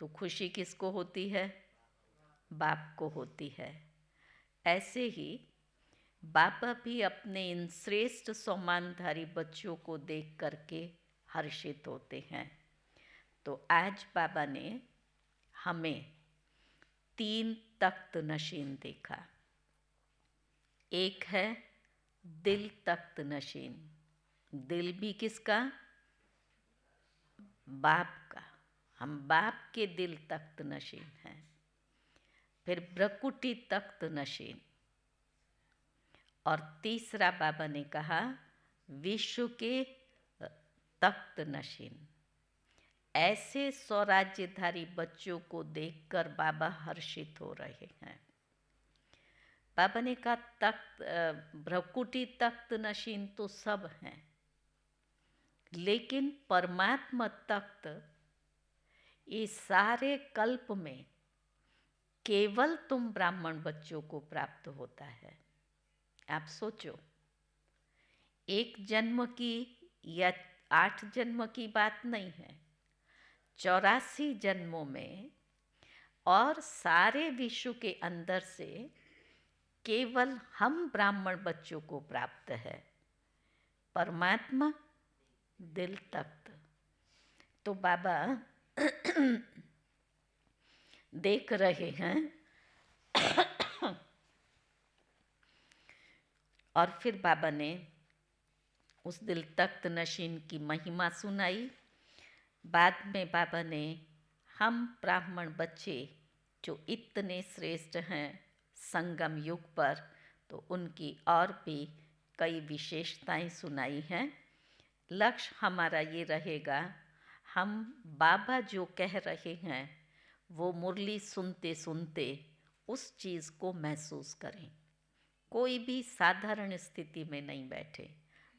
तो खुशी किसको होती है? बाप को होती है। ऐसे ही बाबा भी अपने इन श्रेष्ठ सम्मानधारी बच्चों को देख करके हर्षित होते हैं। तो आज बाबा ने हमें 3 तख्त नशीन देखा। एक है दिल तख्त नशीन। दिल भी किसका? बाप का। हम बाप के दिल तख्त नशीन हैं। फिर भ्रकुटी तख्त नशीन। और तीसरा बाबा ने कहा विश्व के तख्त नशीन। ऐसे स्वराज्यधारी बच्चों को देखकर बाबा हर्षित हो रहे हैं। बाबा ने कहा तख्त भ्रकुटी तख्त नशीन तो सब हैं, लेकिन परमात्मा तख्त इस सारे कल्प में केवल तुम ब्राह्मण बच्चों को प्राप्त होता है। आप सोचो, 1 जन्म की या 8 जन्म की बात नहीं है, 84 जन्मों में और सारे विश्व के अंदर से केवल हम ब्राह्मण बच्चों को प्राप्त है परमात्मा दिल तख्त। तो बाबा देख रहे हैं और फिर बाबा ने उस दिल तख्त नशीन की महिमा सुनाई। बाद में बाबा ने हम ब्राह्मण बच्चे जो इतने श्रेष्ठ हैं संगम युग पर, तो उनकी और भी कई विशेषताएं सुनाई हैं। लक्ष्य हमारा ये रहेगा, हम बाबा जो कह रहे हैं वो मुरली सुनते सुनते उस चीज़ को महसूस करें। कोई भी साधारण स्थिति में नहीं बैठे।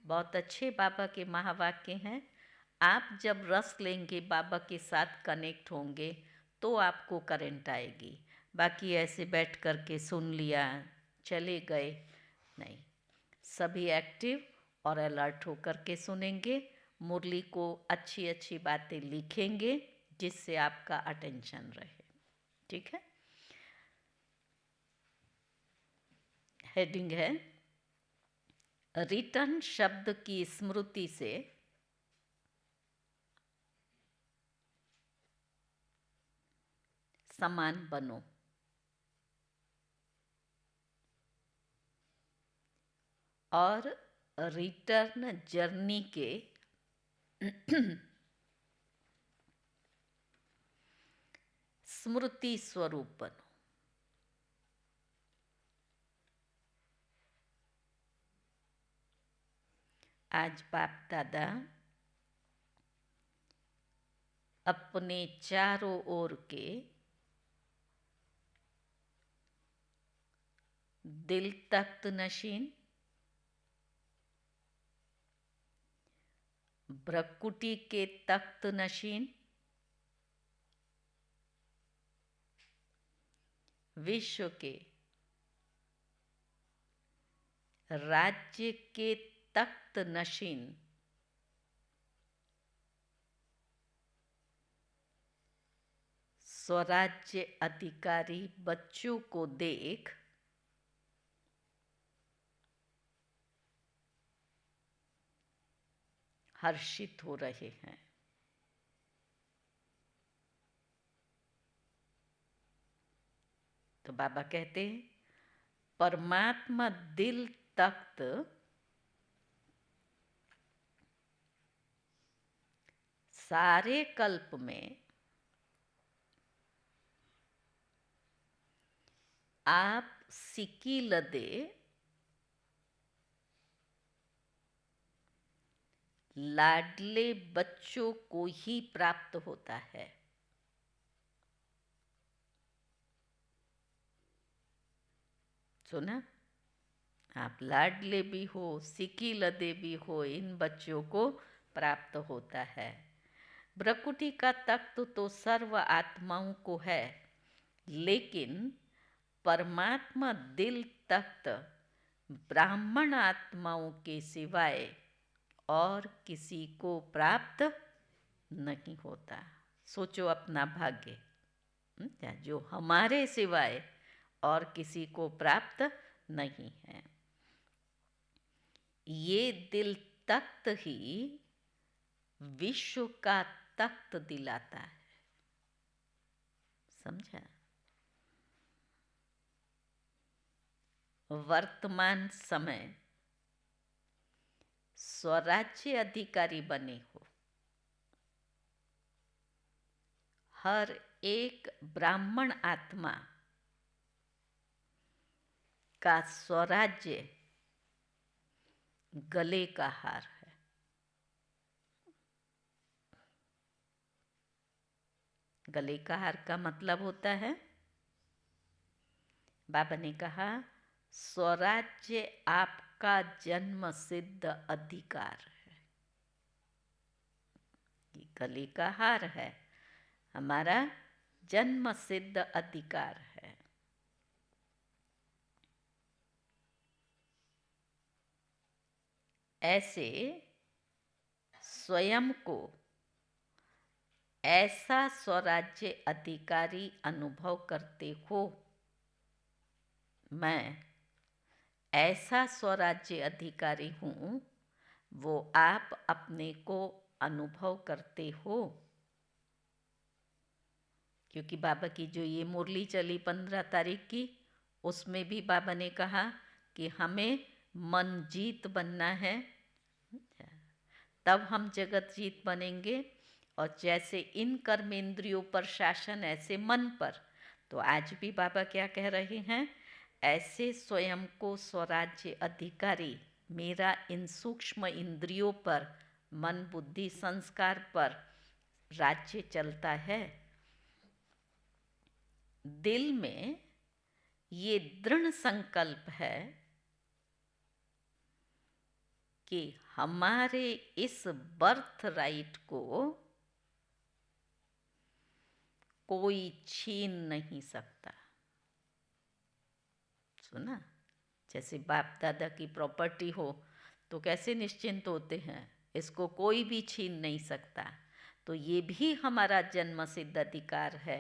बहुत अच्छे बाबा के महावाक्य हैं। आप जब रस लेंगे, बाबा के साथ कनेक्ट होंगे, तो आपको करंट आएगी। बाकी ऐसे बैठ कर के सुन लिया, चले गए, नहीं। सभी एक्टिव और अलर्ट होकर के सुनेंगे, मुरली को अच्छी अच्छी बातें लिखेंगे जिससे आपका अटेंशन रहे। ठीक है। हेडिंग है रिटर्न शब्द की स्मृति से समान बनो। और रिटर्न जर्नी के स्मृति स्वरूप बनो। आज बाप दादा अपने चारों ओर के दिल तख्त नशीन, भ्रकुटी के तख्त नशीन, विश्व के राज्य के तख्त नशीन स्वराज्य अधिकारी बच्चों को देख हर्षित हो रहे हैं। तो बाबा कहते हैं परमात्मा दिल तख्त सारे कल्प में आप सिक्की लदे लाडले बच्चों को ही प्राप्त होता है। सुना? आप लाडले भी हो, सिक्की लदे भी हो, इन बच्चों को प्राप्त होता है। भ्रकुटी का तख्त तो सर्व आत्माओं को है, लेकिन परमात्मा दिल तख्त ब्राह्मण आत्माओं के सिवाय और किसी को प्राप्त नहीं होता। सोचो अपना भाग्य। जो हमारे सिवाय और किसी को प्राप्त नहीं है। ये दिल तख्त ही विश्व का तख्त दिलाता है। समझा? वर्तमान समय स्वराज्य अधिकारी बने हो, हर एक ब्राह्मण आत्मा का स्वराज्य गले का हार है। गले का हार का मतलब होता है, बाबा ने कहा, स्वराज्य आपका जन्म सिद्ध अधिकार है। ये गले का हार है, हमारा जन्म सिद्ध अधिकार है। ऐसे स्वयं को ऐसा स्वराज्य अधिकारी अनुभव करते हो। मैं ऐसा स्वराज्य अधिकारी हूँ, वो आप अपने को अनुभव करते हो। क्योंकि बाबा की जो ये मुरली चली 15 तारीख की, उसमें भी बाबा ने कहा कि हमें मन जीत बनना है, तब हम जगत जीत बनेंगे। और जैसे इन कर्मेंद्रियों पर शासन, ऐसे मन पर। तो आज भी बाबा क्या कह रहे हैं, ऐसे स्वयं को स्वराज्य अधिकारी, मेरा इन सूक्ष्म इंद्रियों पर, मन बुद्धि संस्कार पर राज्य चलता है। दिल में ये दृढ़ संकल्प है कि हमारे इस बर्थ राइट को कोई छीन नहीं सकता। सुना? जैसे बाप दादा की प्रॉपर्टी हो तो कैसे निश्चिंत होते हैं, इसको कोई भी छीन नहीं सकता। तो ये भी हमारा जन्म सिद्ध अधिकार है,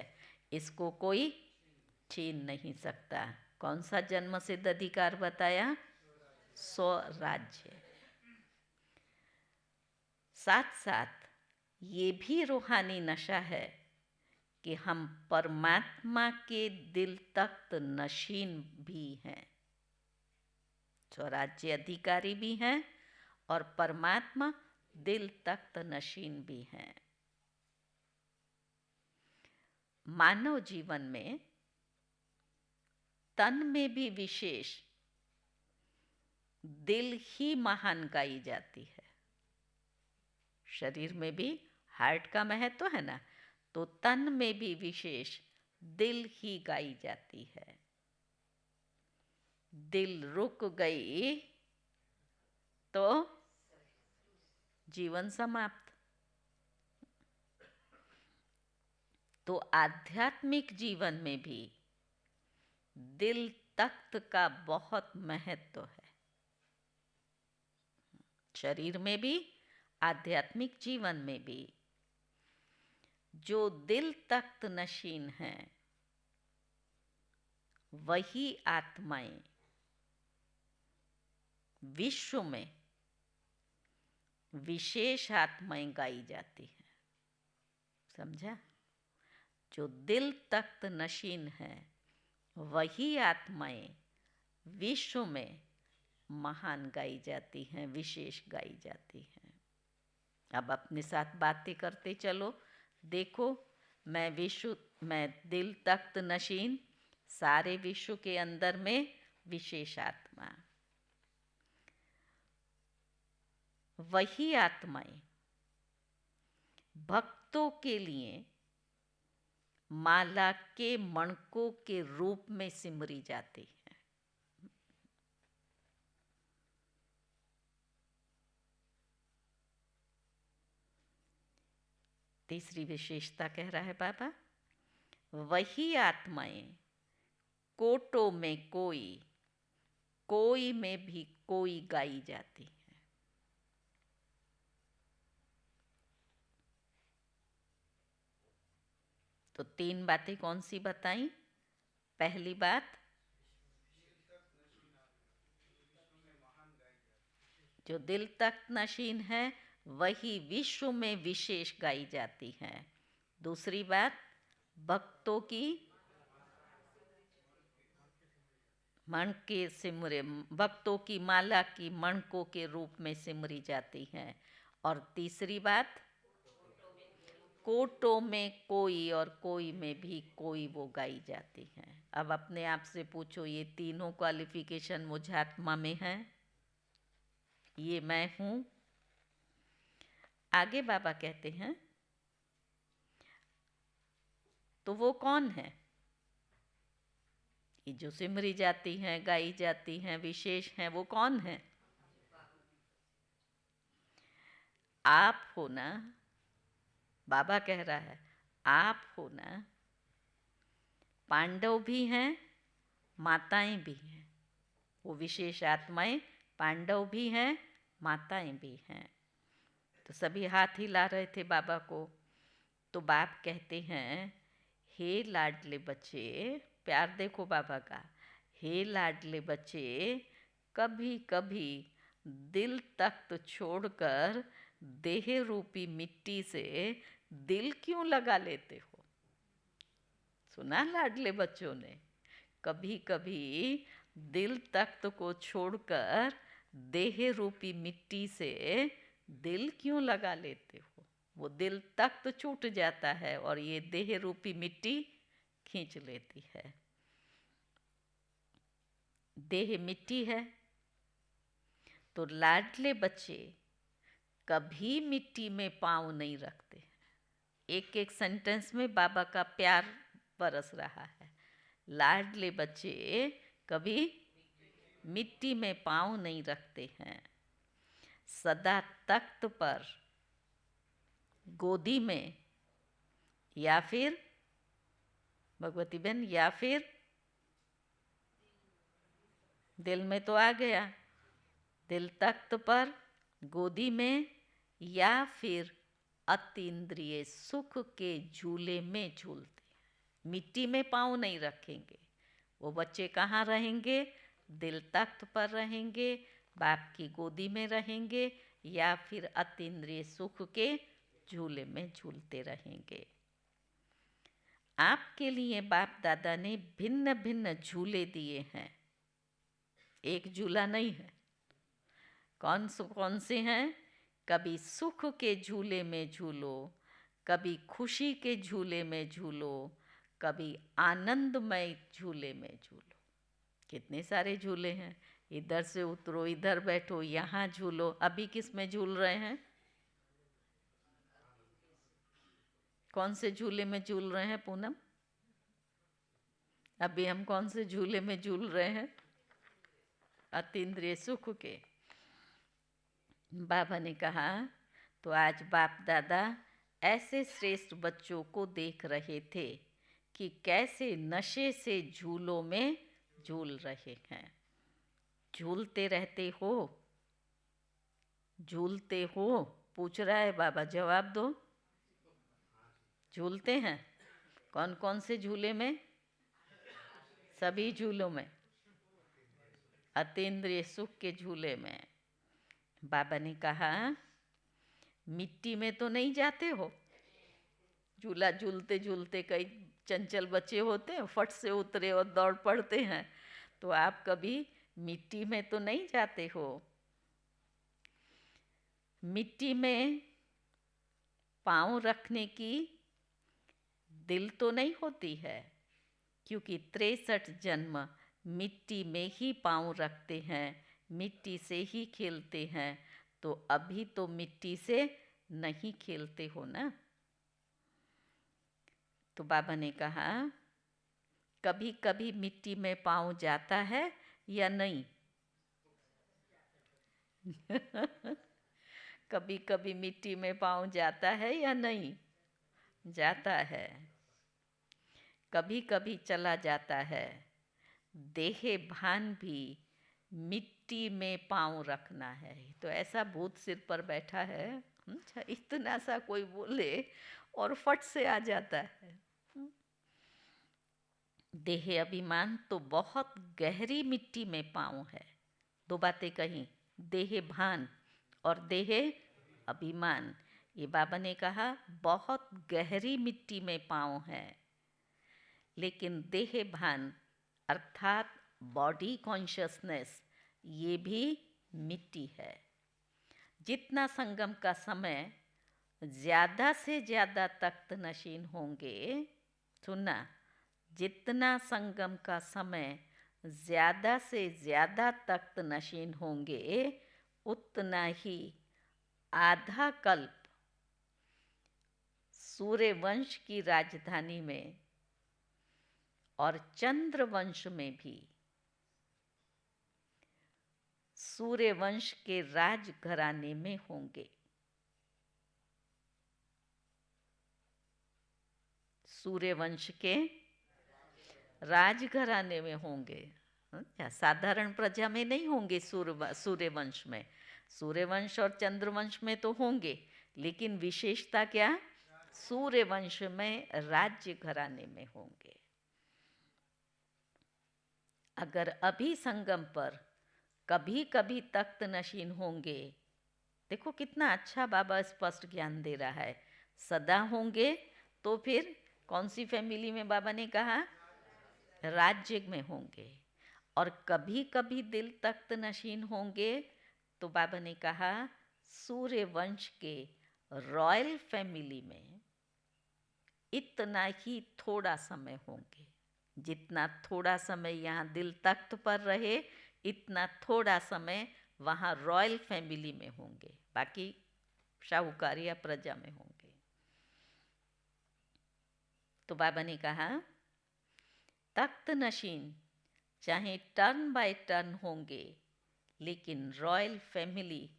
इसको कोई छीन नहीं सकता। कौन सा जन्म सिद्ध अधिकार बताया? स्वराज्य। साथ साथ ये भी रूहानी नशा है कि हम परमात्मा के दिल तख्त नशीन भी हैं। स्वराज्य अधिकारी भी हैं और परमात्मा दिल तख्त नशीन भी हैं। मानव जीवन में तन में भी विशेष दिल ही महान गाई जाती है। शरीर में भी हार्ट का महत्व है ना, तो तन में भी विशेष दिल ही गाई जाती है। दिल रुक गई तो जीवन समाप्त। तो आध्यात्मिक जीवन में भी दिल तख्त का बहुत महत्व है। शरीर में भी, आध्यात्मिक जीवन में भी। जो दिल तख्त नशीन हैं, वही आत्माएं विश्व में विशेष आत्माएं गाई जाती हैं। समझा? जो दिल तख्त नशीन है, वही आत्माएं विश्व में महान गाई जाती हैं, विशेष गाई जाती हैं। अब अपने साथ बातें करते चलो। देखो, मैं दिल तख्त नशीन, सारे विश्व के अंदर में विशेष आत्मा। वही आत्माएं भक्तों के लिए माला के मणकों के रूप में सिमरी जाती है। तीसरी विशेषता कह रहा है बाबा, वही आत्माएं कोटों में कोई, कोई में भी कोई गाई जाती है। तो 3 बातें कौन सी बताई? पहली बात, जो दिल तक नशीन है वही विश्व में विशेष गाई जाती है। दूसरी बात, भक्तों की मन के सिमरे, भक्तों की माला की मणकों के रूप में सिमरी जाती हैं। और तीसरी बात, कोटों में कोई और कोई में भी कोई वो गाई जाती हैं। अब अपने आप से पूछो, ये तीनों क्वालिफिकेशन मुझ आत्मा में है? ये मैं हूँ? आगे बाबा कहते हैं, तो वो कौन है? ये जो सिमरी जाती हैं, गाई जाती हैं, विशेष हैं, वो कौन है? आप हो ना। बाबा कह रहा है आप हो ना। पांडव भी हैं, माताएं भी हैं। वो विशेष आत्माएं पांडव भी हैं, माताएं भी हैं। तो सभी हाथ हिला रहे थे बाबा को। तो बाप कहते हैं, हे लाडले बच्चे, प्यार देखो बाबा का, हे लाडले बच्चे, कभी कभी दिल तख्त छोड़कर देह रूपी मिट्टी से दिल क्यों लगा लेते हो? सुना लाडले बच्चों ने? कभी कभी दिल तख्त को छोड़कर देह रूपी मिट्टी से दिल क्यों लगा लेते हो? वो दिल तख्त छूट जाता है और ये देह रूपी मिट्टी खींच लेती है। देह मिट्टी है, तो लाडले बच्चे कभी मिट्टी में पाँव नहीं रखते। एक एक सेंटेंस में बाबा का प्यार बरस रहा है। लाडले बच्चे कभी मिट्टी में पाँव नहीं रखते हैं। सदा तख्त पर, गोदी में, या फिर भगवती बहन, या फिर दिल में तो आ गया, दिल तख्त पर, गोदी में, या फिर अतीन्द्रिय सुख के झूले में झूलते। मिट्टी में पाँव नहीं रखेंगे। वो बच्चे कहाँ रहेंगे? दिल तख्त पर रहेंगे, बाप की गोदी में रहेंगे, या फिर अतीन्द्रिय सुख के झूले में झूलते रहेंगे। आपके लिए बाप दादा ने भिन्न भिन्न झूले दिए हैं, एक झूला नहीं है। कौन से हैं? कभी सुख के झूले में झूलो, कभी खुशी के झूले में झूलो, कभी आनंदमय झूले में झूलो। कितने सारे झूले हैं। इधर से उतरो, इधर बैठो, यहाँ झूलो। अभी किस में झूल रहे हैं? कौन से झूले में झूल रहे हैं पूनम? अभी हम कौन से झूले में झूल रहे हैं? अतीन्द्रिय सुख के। बाबा ने कहा, तो आज बाप दादा ऐसे श्रेष्ठ बच्चों को देख रहे थे कि कैसे नशे से झूलों में झूल रहे हैं। झूलते रहते हो? झूलते हो? पूछ रहा है बाबा, जवाब दो। झूलते हैं? कौन कौन से झूले में? सभी झूलों में। अतीन्द्रिय सुख के झूले में। बाबा ने कहा, मिट्टी में तो नहीं जाते हो? झूला झूलते झूलते कई चंचल बच्चे होते हैं, फट से उतरे और दौड़ पड़ते हैं। तो आप कभी मिट्टी में तो नहीं जाते हो? मिट्टी में पाँव रखने की दिल तो नहीं होती है, क्योंकि 63 जन्म मिट्टी में ही पाँव रखते हैं, मिट्टी से ही खेलते हैं। तो अभी तो मिट्टी से नहीं खेलते हो ना। तो बाबा ने कहा, कभी कभी मिट्टी में पाँव जाता है या नहीं? कभी कभी मिट्टी में पाँव जाता है या नहीं? जाता है। कभी कभी चला जाता है। देहे भान भी मिट्टी में पाँव रखना है। तो ऐसा भूत सिर पर बैठा है, इतना सा कोई बोले और फट से आ जाता है। देह अभिमान तो बहुत गहरी मिट्टी में पाँव है। दो बातें कही, देह भान और देह अभिमान। ये बाबा ने कहा बहुत गहरी मिट्टी में पाँव है, लेकिन देह भान अर्थात बॉडी कॉन्शियसनेस ये भी मिट्टी है। जितना संगम का समय ज़्यादा से ज़्यादा तख्त नशीन होंगे, सुनना, जितना संगम का समय ज़्यादा से ज़्यादा तख्त नशीन होंगे, उतना ही आधा कल्प सूर्यवंश की राजधानी में और चंद्रवंश में भी सूर्यवंश के राजघराने में होंगे। सूर्यवंश के राजघराने में होंगे। साधारण प्रजा में नहीं होंगे। सूर्यवंश में, सूर्यवंश और चंद्रवंश में तो होंगे, लेकिन विशेषता क्या, सूर्यवंश में राज्य घराने में होंगे। अगर अभी संगम पर कभी कभी तख्त नशीन होंगे, देखो कितना अच्छा बाबा स्पष्ट ज्ञान दे रहा है। सदा होंगे तो फिर कौन सी फैमिली में बाबा ने कहा, राज्य में होंगे। और कभी कभी दिल तख्त नशीन होंगे तो बाबा ने कहा सूर्यवंश के रॉयल फैमिली में इतना ही थोड़ा समय होंगे। जितना थोड़ा समय यहाँ दिल तख्त पर रहे, इतना थोड़ा समय वहाँ रॉयल फैमिली में होंगे, बाकी शाहूकार या प्रजा में होंगे। तो बाबा ने कहा तख्त नशीन चाहे टर्न बाय टर्न होंगे, लेकिन रॉयल फैमिली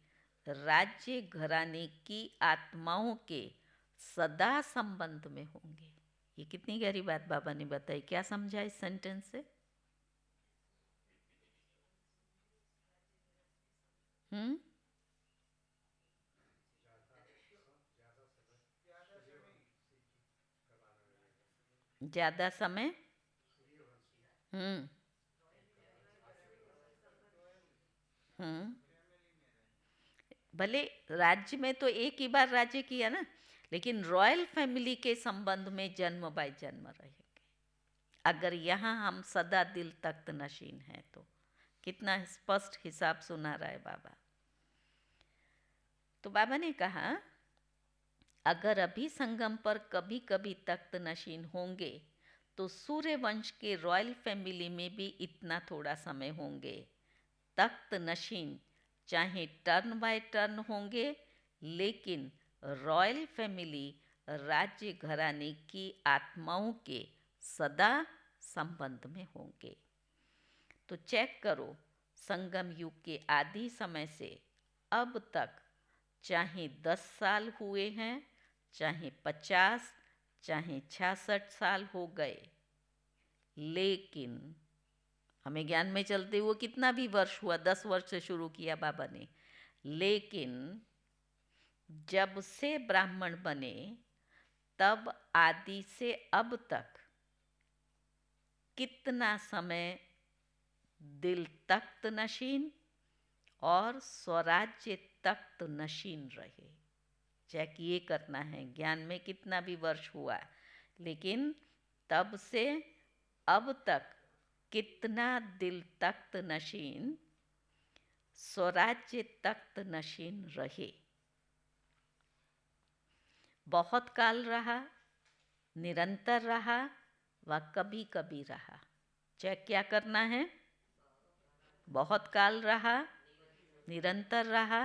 राज्य घराने की आत्माओं के सदा संबंध में होंगे। ये कितनी गहरी बात बाबा ने बताई। क्या समझा इस सेंटेंस से? ज्यादा समय भले राज्य में तो एक ही बार राज्य किया ना, लेकिन रॉयल फैमिली के संबंध में जन्म बाय जन्म रहेंगे। अगर यहाँ हम सदा दिल तख्त नशीन हैं तो कितना स्पष्ट हिसाब सुना रहा है बाबा। तो बाबा ने कहा अगर अभी संगम पर कभी कभी तख्त नशीन होंगे तो सूर्यवंश के रॉयल फैमिली में भी इतना थोड़ा समय होंगे। तख्त नशीन चाहे टर्न बाय टर्न होंगे, लेकिन रॉयल फैमिली राज्य घराने की आत्माओं के सदा संबंध में होंगे। तो चेक करो, संगम युग के आदि समय से अब तक चाहे 10 साल हुए हैं, चाहे 50, चाहे 66 साल हो गए, लेकिन हमें ज्ञान में चलते हुए कितना भी वर्ष हुआ, 10 वर्ष से शुरू किया बाबा ने, लेकिन जब से ब्राह्मण बने तब आदि से अब तक कितना समय दिल तख्त नशीन और स्वराज्य तख्त नशीन रहे। चेक ये करना है, ज्ञान में कितना भी वर्ष हुआ, लेकिन तब से अब तक कितना दिल तख्त नशीन, स्वराज्य तख्त नशीन रहे। बहुत काल रहा, निरंतर रहा, व कभी कभी रहा। चेक क्या करना है, बहुत काल रहा, निरंतर रहा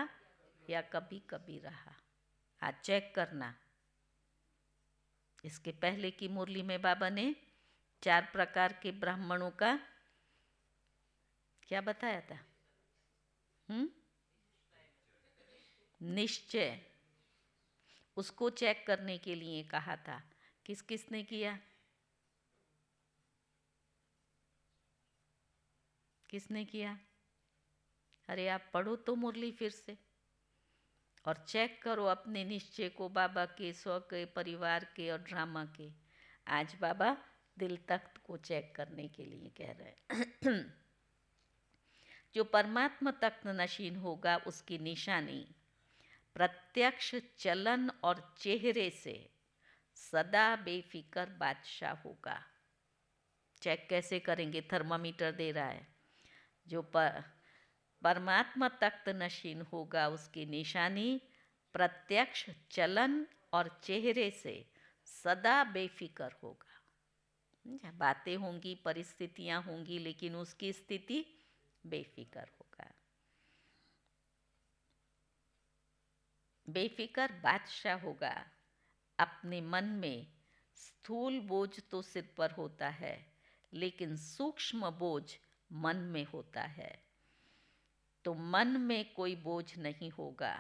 या कभी कभी रहा। आज चेक करना। इसके पहले की मुरली में बाबा ने 4 प्रकार के ब्राह्मणों का क्या बताया था? निश्चय, उसको चेक करने के लिए कहा था। किस किस ने किया? किसने किया? अरे आप पढ़ो तो मुरली फिर से और चेक करो अपने निश्चय को, बाबा के, स्व के, परिवार के और ड्रामा के। आज बाबा दिल तख्त को चेक करने के लिए कह रहे हैं। जो परमात्मा तख्त नशीन होगा उसकी निशानी प्रत्यक्ष चलन और चेहरे से सदा बेफिक्र बादशाह होगा। चेक कैसे करेंगे? थर्मामीटर दे रहा है। जो परमात्मा तख्त नशीन होगा उसकी निशानी प्रत्यक्ष चलन और चेहरे से सदा बेफिक्र होगा। बातें होंगी, परिस्थितियां होंगी, लेकिन उसकी स्थिति बेफिक्र होगा। बेफिक्र बादशाह होगा। अपने मन में स्थूल बोझ तो सिर पर होता है, लेकिन सूक्ष्म बोझ मन में होता है। तो मन में कोई बोझ नहीं होगा।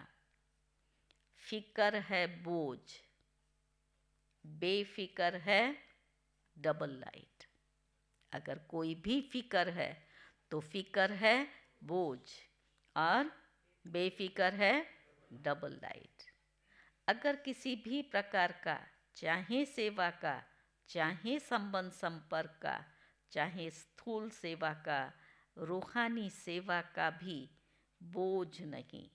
फिक्र है बोझ, बेफिक्र है डबल लाइट। अगर कोई भी फिक्र है तो फिक्र है बोझ और बेफिक्र है डबल लाइट। अगर किसी भी प्रकार का, चाहे सेवा का, चाहे संबंध संपर्क का, चाहे स्थूल सेवा का, रूहानी सेवा का भी बोझ नहीं।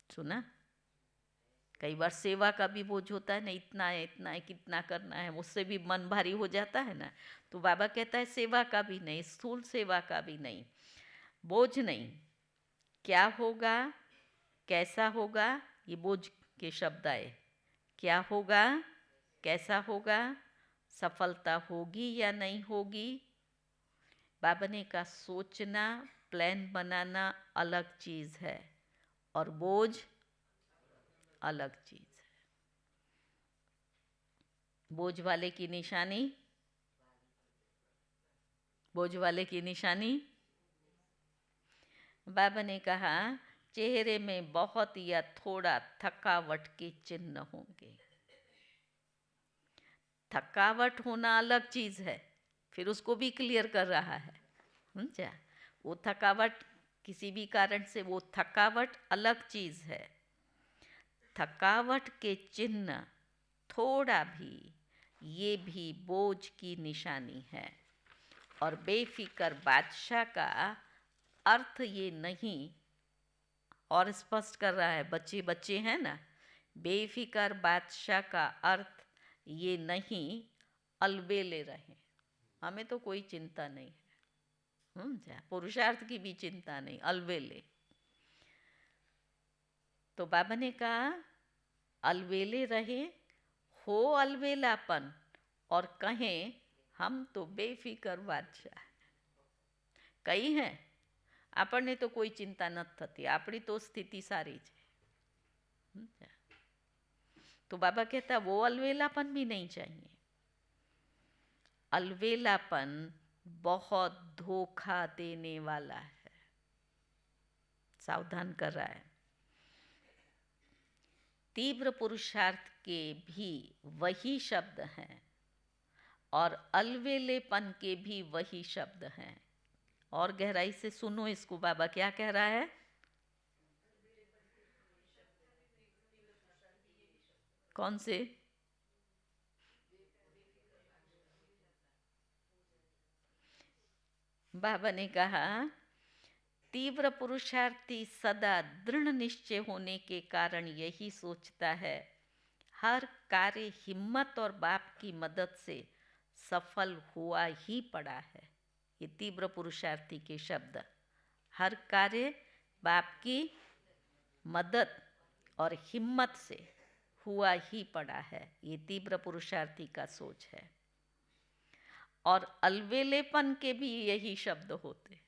सुना? कई बार सेवा का भी बोझ होता है ना, इतना है कितना करना है, उससे भी मन भारी हो जाता है ना। तो बाबा कहता है सेवा का भी नहीं, स्थूल सेवा का भी नहीं, बोझ नहीं। क्या होगा, कैसा होगा, ये बोझ के शब्द आए। क्या होगा, कैसा होगा, सफलता होगी या नहीं होगी। बाबा ने कहा सोचना, प्लान बनाना अलग चीज़ है और बोझ अलग चीज़ है। बोझ वाले की निशानी, बोझ वाले की निशानी, बाबा ने कहा चेहरे में बहुत या थोड़ा थकावट के चिन्ह होंगे। थकावट होना अलग चीज़ है, फिर उसको भी क्लियर कर रहा है। समझा? वो थकावट किसी भी कारण से, वो थकावट अलग चीज़ है। थकावट के चिन्ह थोड़ा भी, ये भी बोझ की निशानी है। और बेफिक्र बादशाह का अर्थ ये नहीं, और स्पष्ट कर रहा है, बच्चे बच्चे हैं ना, बेफिक्र बादशाह का अर्थ ये नहीं अलबेले रहें, हमें तो कोई चिंता नहीं है, पुरुषार्थ की भी चिंता नहीं, अलबेले। तो बाबा ने कहा अलबेले रहे, हो अलबेलापन और कहें हम तो बेफिक्र बादशाह। कई हैं આપણને તો કોઈ ચિંતા નથી થતી, આપણી તો સ્થિતિ સારી છે। तो बाबा कहता वो अलवेलापन भी नहीं चाहिए। अलवेलापन बहुत धोखा देने वाला है, सावधान कर रहा है। तीव्र पुरुषार्थ के भी वही शब्द हैं और अलवेलेपन के भी वही शब्द हैं। और गहराई से सुनो इसको, बाबा क्या कह रहा है। कौन से? बाबा ने कहा तीव्र पुरुषार्थी सदा दृढ़ निश्चय होने के कारण यही सोचता है हर कार्य हिम्मत और बाप की मदद से सफल हुआ ही पड़ा है। ये तीव्र पुरुषार्थी के शब्द, हर कार्य बाप की मदद और हिम्मत से हुआ ही पड़ा है, ये तीव्र पुरुषार्थी का सोच है। और अलवेलेपन के भी यही शब्द होते।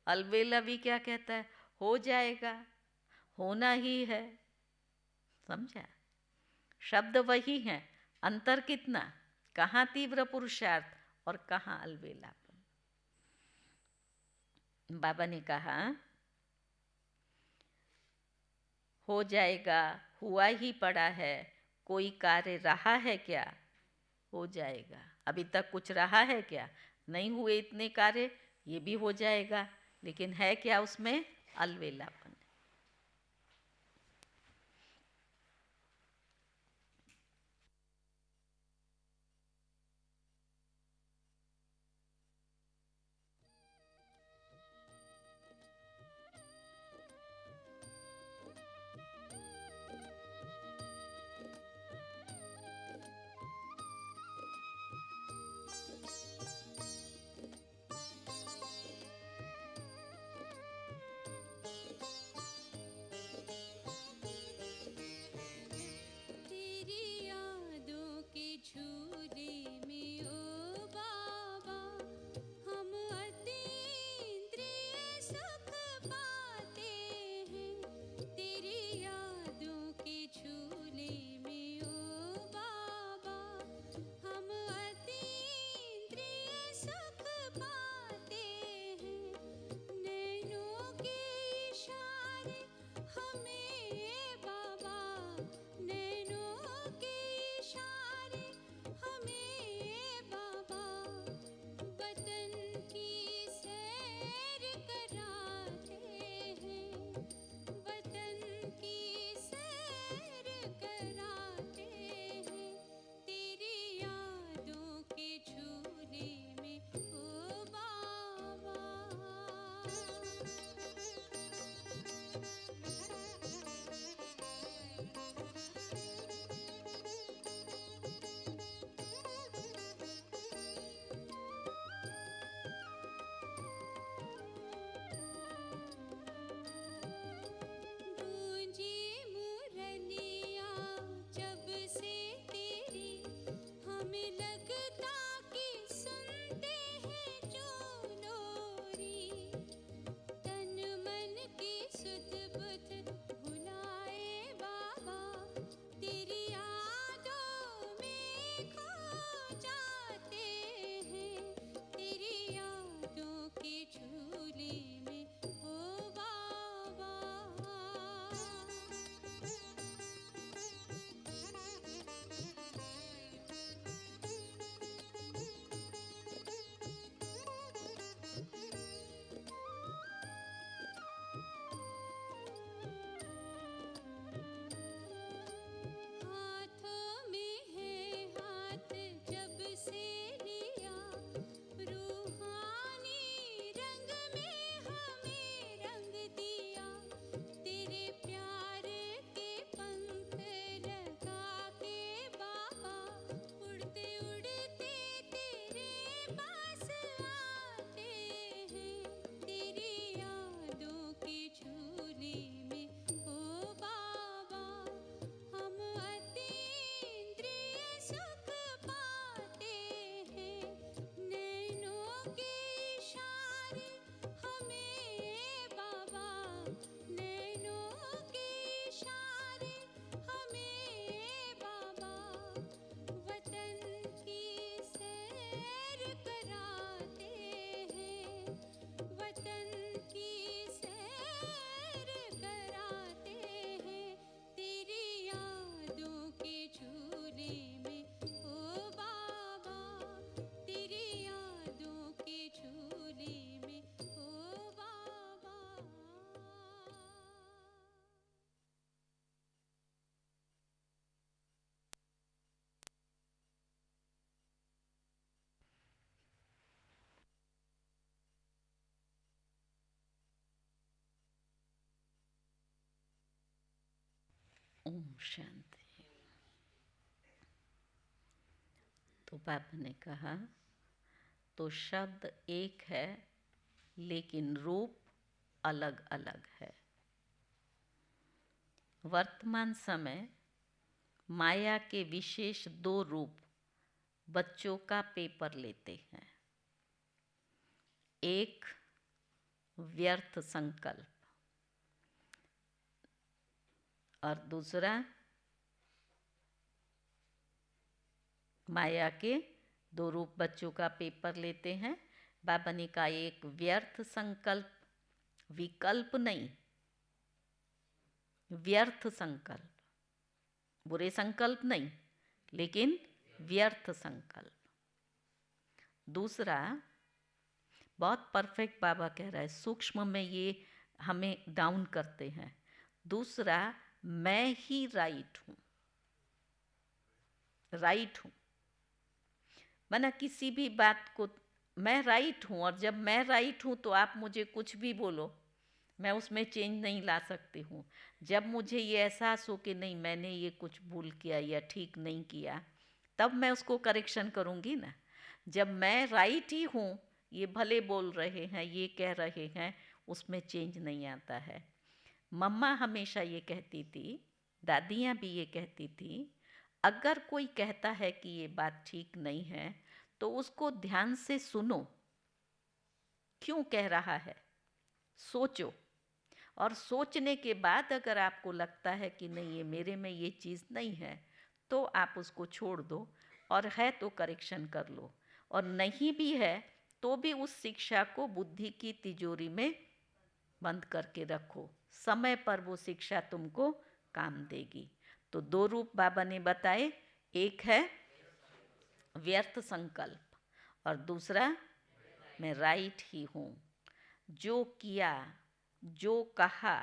अलवेला भी क्या कहता है, हो जाएगा, होना ही है। समझा? शब्द वही हैं, अंतर कितना, कहाँ तीव्र पुरुषार्थ और कहाँ अलवेलापन। बाबा ने कहा हो जाएगा, हुआ ही पड़ा है, कोई कार्य रहा है क्या, हो जाएगा। अभी तक कुछ रहा है क्या, नहीं हुए इतने कार्य, ये भी हो जाएगा, लेकिन है क्या उसमें, अलवेलापन। ओम शांति। तो बाबा ने कहा तो शब्द एक है लेकिन रूप अलग अलग है। वर्तमान समय माया के विशेष दो रूप बच्चों का पेपर लेते हैं। एक व्यर्थ संकल्प और दूसरा माया के दो रूप बच्चों का पेपर लेते हैं। बाबा ने कहा एक व्यर्थ संकल्प, विकल्प नहीं, व्यर्थ संकल्प, बुरे संकल्प नहीं लेकिन व्यर्थ संकल्प। दूसरा बहुत परफेक्ट बाबा कह रहा है, सूक्ष्म में ये हमें डाउन करते हैं। दूसरा मैं ही राइट हूँ, राइट हूँ माना किसी भी बात को मैं राइट हूँ, और जब मैं राइट हूँ तो आप मुझे कुछ भी बोलो, मैं उसमें चेंज नहीं ला सकती हूँ। जब मुझे ये एहसास हो कि नहीं मैंने ये कुछ भूल किया या ठीक नहीं किया, तब मैं उसको करेक्शन करूँगी ना। जब मैं राइट ही हूँ, ये भले बोल रहे हैं, ये कह रहे हैं, उसमें चेंज नहीं आता है। मम्मा हमेशा ये कहती थी, दादियाँ भी ये कहती थी, अगर कोई कहता है कि ये बात ठीक नहीं है तो उसको ध्यान से सुनो, क्यों कह रहा है, सोचो, और सोचने के बाद अगर आपको लगता है कि नहीं ये मेरे में ये चीज़ नहीं है तो आप उसको छोड़ दो, और है तो करेक्शन कर लो, और नहीं भी है तो भी उस शिक्षा को बुद्धि की तिजोरी में बंद करके रखो, समय पर वो शिक्षा तुमको काम देगी। तो दो रूप बाबा ने बताए, एक है व्यर्थ संकल्प और दूसरा मैं राइट ही हूँ। जो किया, जो कहा,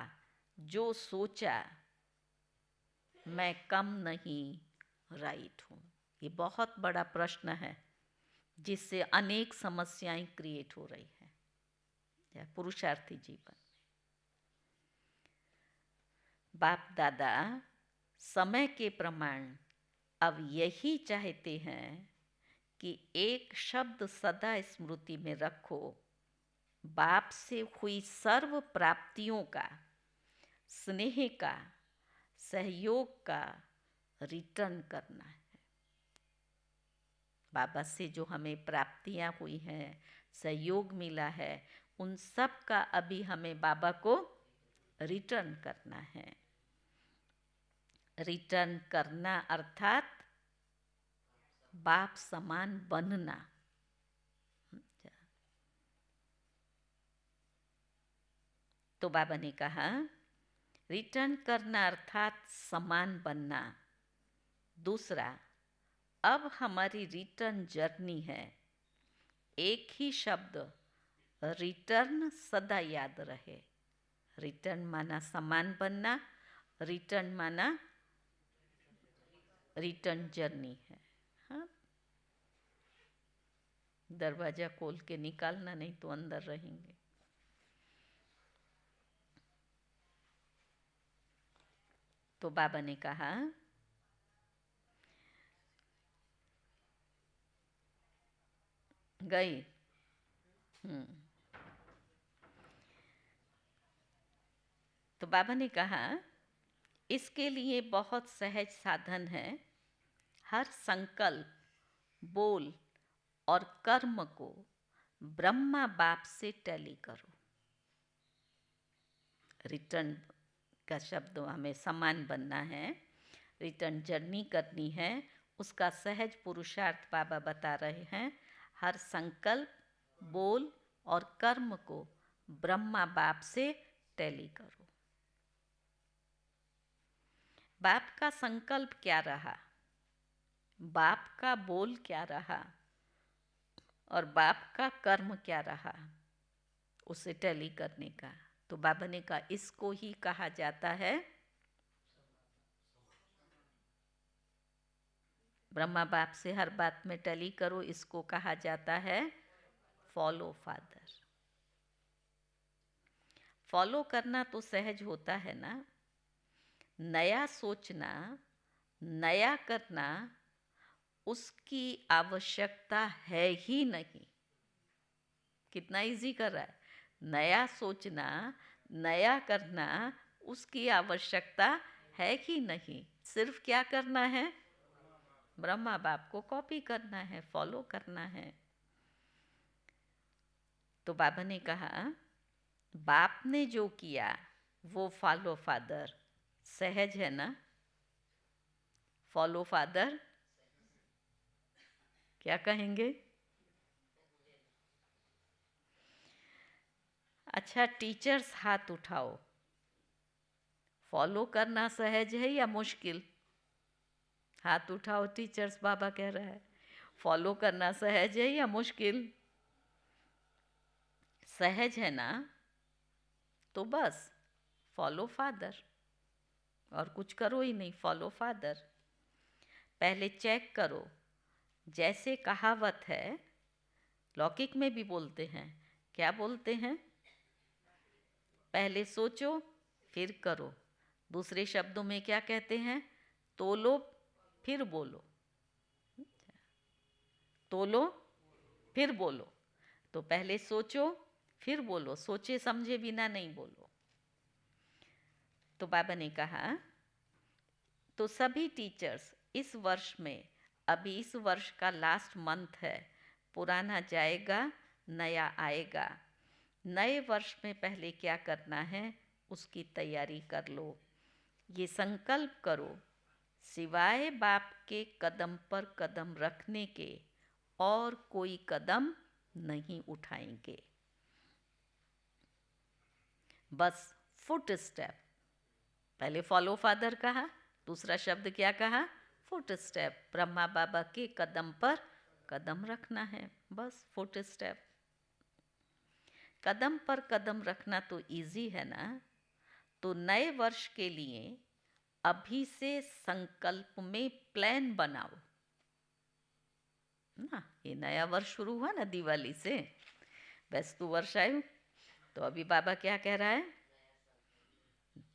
जो सोचा, मैं कम नहीं, राइट हूँ। ये बहुत बड़ा प्रश्न है जिससे अनेक समस्याएं क्रिएट हो रही हैं या पुरुषार्थी जीवन। बाप दादा समय के प्रमाण अब यही चाहते हैं कि एक शब्द सदा स्मृति में रखो, बाप से हुई सर्व प्राप्तियों का, स्नेह का, सहयोग का रिटर्न करना है। बाबा से जो हमें प्राप्तियां हुई हैं, सहयोग मिला है, उन सब का अभी हमें बाबा को रिटर्न करना है। रिटर्न करना अर्थात बाप समान बनना। तो बाबा ने कहा रिटर्न करना अर्थात समान बनना। दूसरा, अब हमारी रिटर्न जर्नी है। एक ही शब्द रिटर्न सदा याद रहे। रिटर्न माना समान बनना, रिटर्न माना रिटर्न जर्नी है। हाँ, दरवाजा खोल के निकालना, नहीं तो अंदर रहेंगे। तो बाबा ने कहा गई। तो बाबा ने कहा इसके लिए बहुत सहज साधन है। हर संकल्प, बोल और कर्म को ब्रह्मा बाप से टैली करो। रिटर्न का शब्द हमें समान बनना है, रिटर्न जर्नी करनी है, उसका सहज पुरुषार्थ बाबा बता रहे हैं। हर संकल्प, बोल और कर्म को ब्रह्मा बाप से टैली करो। बाप का संकल्प क्या रहा, बाप का बोल क्या रहा और बाप का कर्म क्या रहा, उसे टैली करने का। तो बाबा ने कहा इसको ही कहा जाता है ब्रह्मा बाप से हर बात में टैली करो, इसको कहा जाता है फॉलो फादर। फॉलो करना तो सहज होता है ना, नया सोचना, नया करना उसकी आवश्यकता है ही नहीं। कितना इजी कर रहा है। नया सोचना, नया करना उसकी आवश्यकता है ही नहीं। सिर्फ क्या करना है? ब्रह्मा बाप को कॉपी करना है, फॉलो करना है। तो बाबा ने कहा, बाप ने जो किया वो फॉलो फादर। सहज है ना? फॉलो फादर क्या कहेंगे? अच्छा, टीचर्स हाथ उठाओ। फॉलो करना सहज है या मुश्किल? हाथ उठाओ टीचर्स, बाबा कह रहा है। फॉलो करना सहज है या मुश्किल? सहज है ना? तो बस फॉलो फादर, और कुछ करो ही नहीं, फॉलो फादर। पहले चेक करो, जैसे कहावत है, लौकिक में भी बोलते हैं। क्या बोलते हैं? पहले सोचो फिर करो। दूसरे शब्दों में क्या कहते हैं? तोलो फिर बोलो। तोलो फिर बोलो। तो पहले सोचो फिर बोलो, सोचे समझे बिना नहीं बोलो। तो बाबा ने कहा, तो सभी टीचर्स इस वर्ष में, अभी इस वर्ष का लास्ट मंथ है, पुराना जाएगा नया आएगा। नए वर्ष में पहले क्या करना है उसकी तैयारी कर लो। ये संकल्प करो, सिवाय बाप के कदम पर कदम रखने के और कोई कदम नहीं उठाएंगे। बस फुट स्टेप। पहले फॉलो फादर कहा, दूसरा शब्द क्या कहा? Foot step. ब्रह्मा बाबा के कदम पर कदम रखना है, बस फुट स्टेप। कदम पर कदम रखना तो इजी है ना? तो नए वर्ष के लिए अभी से संकल्प में प्लान बनाओ ना। ये नया वर्ष शुरू हुआ ना दिवाली से, वैस्तु वर्ष आयु। तो अभी बाबा क्या कह रहा है?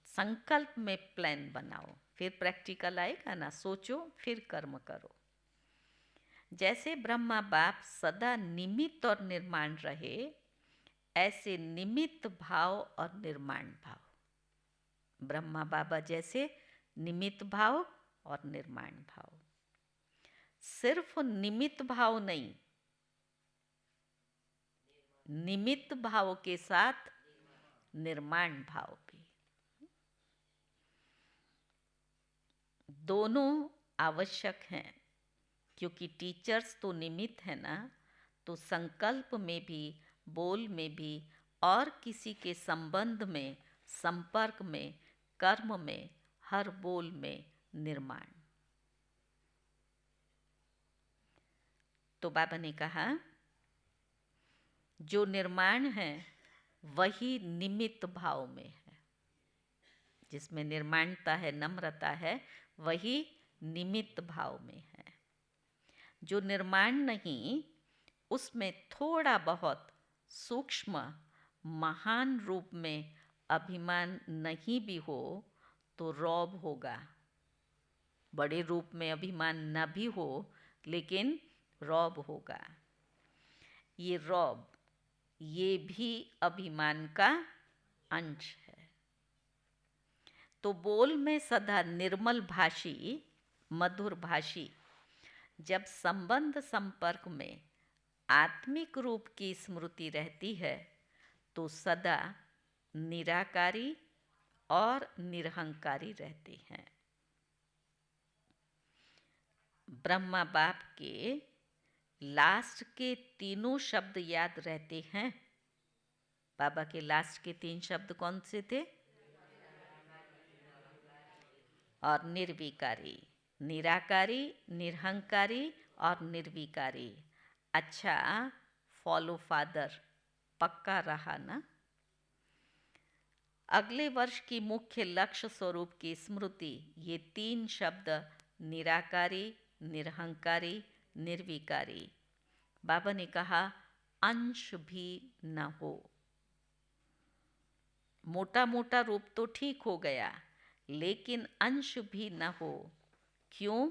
संकल्प में प्लान बनाओ, फिर प्रैक्टिकल आएगा ना। सोचो फिर कर्म करो। जैसे ब्रह्मा बाप सदा निमित्त और निर्माण रहे, ऐसे निमित्त भाव और निर्माण भाव। ब्रह्मा बाबा जैसे निमित्त भाव और निर्माण भाव। सिर्फ निमित्त भाव नहीं, निमित्त भाव के साथ निर्माण भाव भी। दोनों आवश्यक हैं, क्योंकि टीचर्स तो निमित्त है ना। तो संकल्प में भी, बोल में भी, और किसी के संबंध में, संपर्क में, कर्म में, हर बोल में निर्माण। तो बाबा ने कहा, जो निर्माण है वही निमित्त भाव में है। जिसमें निर्माणता है, नम्रता है, वही निमित्त भाव में है। जो निर्माण नहीं, उसमें थोड़ा बहुत सूक्ष्म महान रूप में अभिमान नहीं भी हो तो रौब होगा। बड़े रूप में अभिमान न भी हो, लेकिन रौब होगा। ये रौब, ये भी अभिमान का अंश है। तो बोल में सदा निर्मल भाषी, मधुर भाषी, जब संबंध संपर्क में आत्मिक रूप की स्मृति रहती है तो सदा निराकारी और निरहंकारी रहते हैं। ब्रह्मा बाप के लास्ट के तीनों शब्द याद रहते हैं। बाबा के लास्ट के 3 शब्द कौन से थे? और निर्विकारी, निराकारी, निरहंकारी और निर्विकारी। अच्छा, फॉलो फादर पक्का रहा ना? अगले वर्ष की मुख्य लक्ष्य स्वरूप की स्मृति, ये 3 शब्द निराकारी, निरहंकारी, निर्विकारी। बाबा ने कहा, अंश भी न हो। मोटा मोटा रूप तो ठीक हो गया, लेकिन अंश भी न हो। क्यों?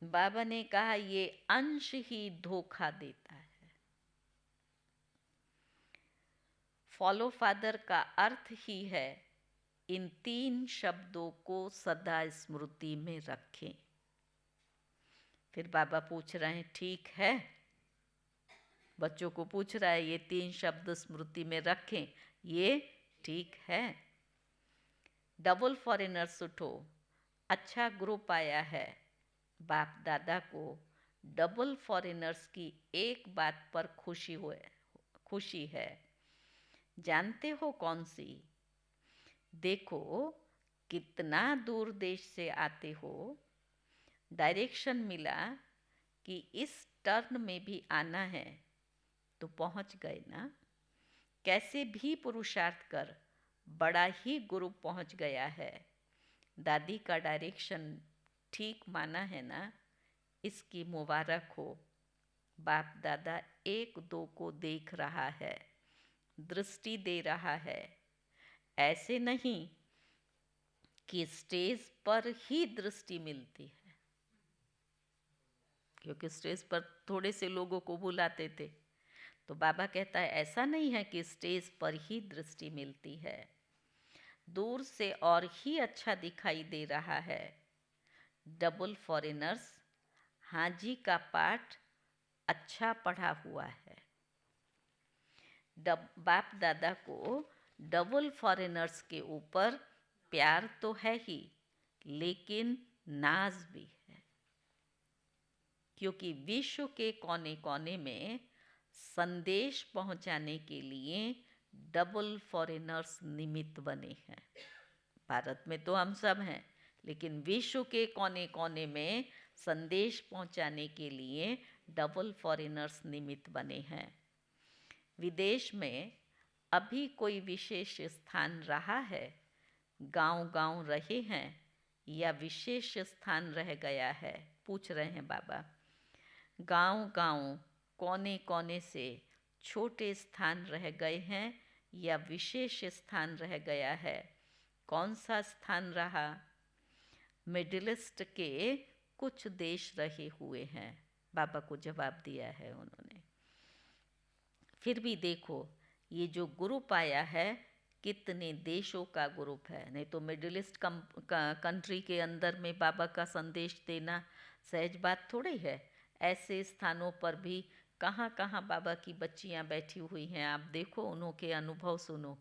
बाबा ने कहा ये अंश ही धोखा देता है। फॉलो फादर का अर्थ ही है इन 3 शब्दों को सदा स्मृति में रखें। फिर बाबा पूछ रहे हैं, ठीक है, बच्चों को पूछ रहा है ये 3 शब्द स्मृति में रखें, ये ठीक है। डबल फॉरेनर्स उठो, अच्छा ग्रुप आया है। बाप दादा को डबल फॉरेनर्स की एक बात पर खुशी है। जानते हो कौन सी? देखो कितना दूर देश से आते हो। डायरेक्शन मिला कि इस टर्न में भी आना है तो पहुंच गए ना। कैसे भी पुरुषार्थ कर बड़ा ही ग्रुप पहुंच गया है। दादी का डायरेक्शन ठीक माना है ना, इसकी मुबारक हो। बाप दादा 1-2 को देख रहा है, दृष्टि दे रहा है। ऐसे नहीं कि स्टेज पर ही दृष्टि मिलती है, क्योंकि स्टेज पर थोड़े से लोगों को बुलाते थे। तो बाबा कहता है ऐसा नहीं है कि स्टेज पर ही दृष्टि मिलती है, दूर से और ही अच्छा दिखाई दे रहा है। डबल फॉरेनर्स, हाजी का पाठ अच्छा पढ़ा हुआ है। बाप दादा को डबल फॉरेनर्स के ऊपर प्यार तो है ही, लेकिन नाज भी है, क्योंकि विश्व के कोने कोने में संदेश पहुंचाने के लिए डबल फॉरेनर्स निमित्त बने हैं। भारत में तो हम सब हैं, लेकिन विश्व के कोने कोने में संदेश पहुंचाने के लिए डबल फॉरेनर्स निमित्त बने हैं। विदेश में अभी कोई विशेष स्थान रहा है, गांव-गांव रहे हैं, या विशेष स्थान रह गया है? पूछ रहे हैं बाबा। गांव-गांव, कोने-कोने से छोटे स्थान रह गए हैं या विशेष स्थान रह गया है? कौन सा स्थान रहा? मिडिल ईस्ट के कुछ देश रहे हुए हैं, बाबा को जवाब दिया है उन्होंने। फिर भी देखो ये जो ग्रुप आया है कितने देशों का ग्रुप है। नहीं तो मिडिल ईस्ट कंट्री के अंदर में बाबा का संदेश देना सहज बात थोड़ी है। ऐसे स्थानों पर भी कहाँ कहाँ बाबा की बच्चियाँ बैठी हुई हैं, आप देखो, उनके अनुभव सुनो।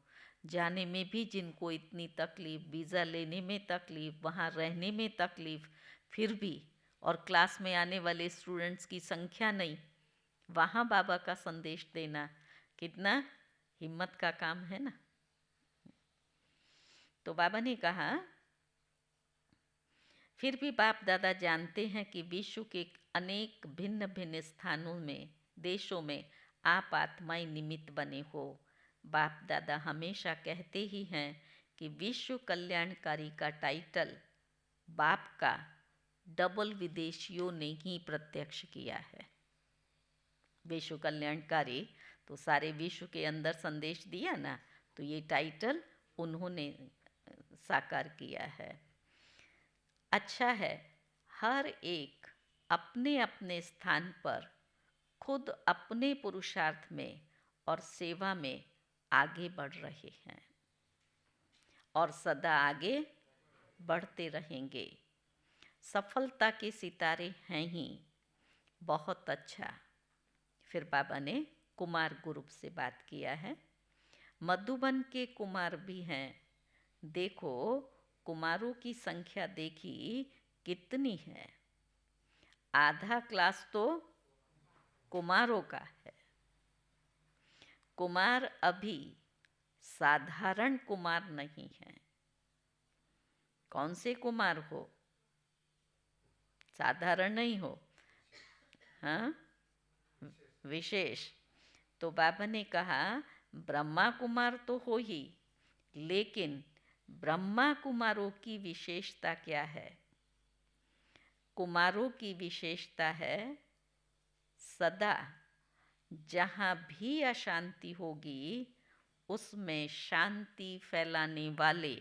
जाने में भी जिनको इतनी तकलीफ़, वीज़ा लेने में तकलीफ़, वहाँ रहने में तकलीफ़, फिर भी, और क्लास में आने वाले स्टूडेंट्स की संख्या नहीं, वहाँ बाबा का संदेश देना कितना हिम्मत का काम है ना। तो बाबा ने कहा फिर भी बाप दादा जानते हैं कि विश्व के अनेक भिन्न भिन्न स्थानों में, देशों में आप आत्माएं निमित्त बने हो। बाप दादा हमेशा कहते ही हैं कि विश्व कल्याणकारी का टाइटल बाप का डबल विदेशियों ने ही प्रत्यक्ष किया है। विश्व कल्याणकारी तो सारे विश्व के अंदर संदेश दिया ना, तो ये टाइटल उन्होंने साकार किया है। अच्छा है, हर एक अपने अपने स्थान पर खुद अपने पुरुषार्थ में और सेवा में आगे बढ़ रहे हैं और सदा आगे बढ़ते रहेंगे। सफलता के सितारे हैं ही। बहुत अच्छा। फिर बाबा ने कुमार ग्रुप से बात किया है। मधुबन के कुमार भी हैं। देखो कुमारों की संख्या देखी कितनी है। आधा क्लास तो कुमारों का है। कुमार अभी साधारण कुमार नहीं है। कौन से कुमार हो? साधारण नहीं हो, हाँ, विशेष। तो बाबा ने कहा ब्रह्मा कुमार तो हो ही, लेकिन ब्रह्मा कुमारों की विशेषता क्या है? कुमारों की विशेषता है सदा जहाँ भी अशांति होगी उसमें शांति फैलाने वाले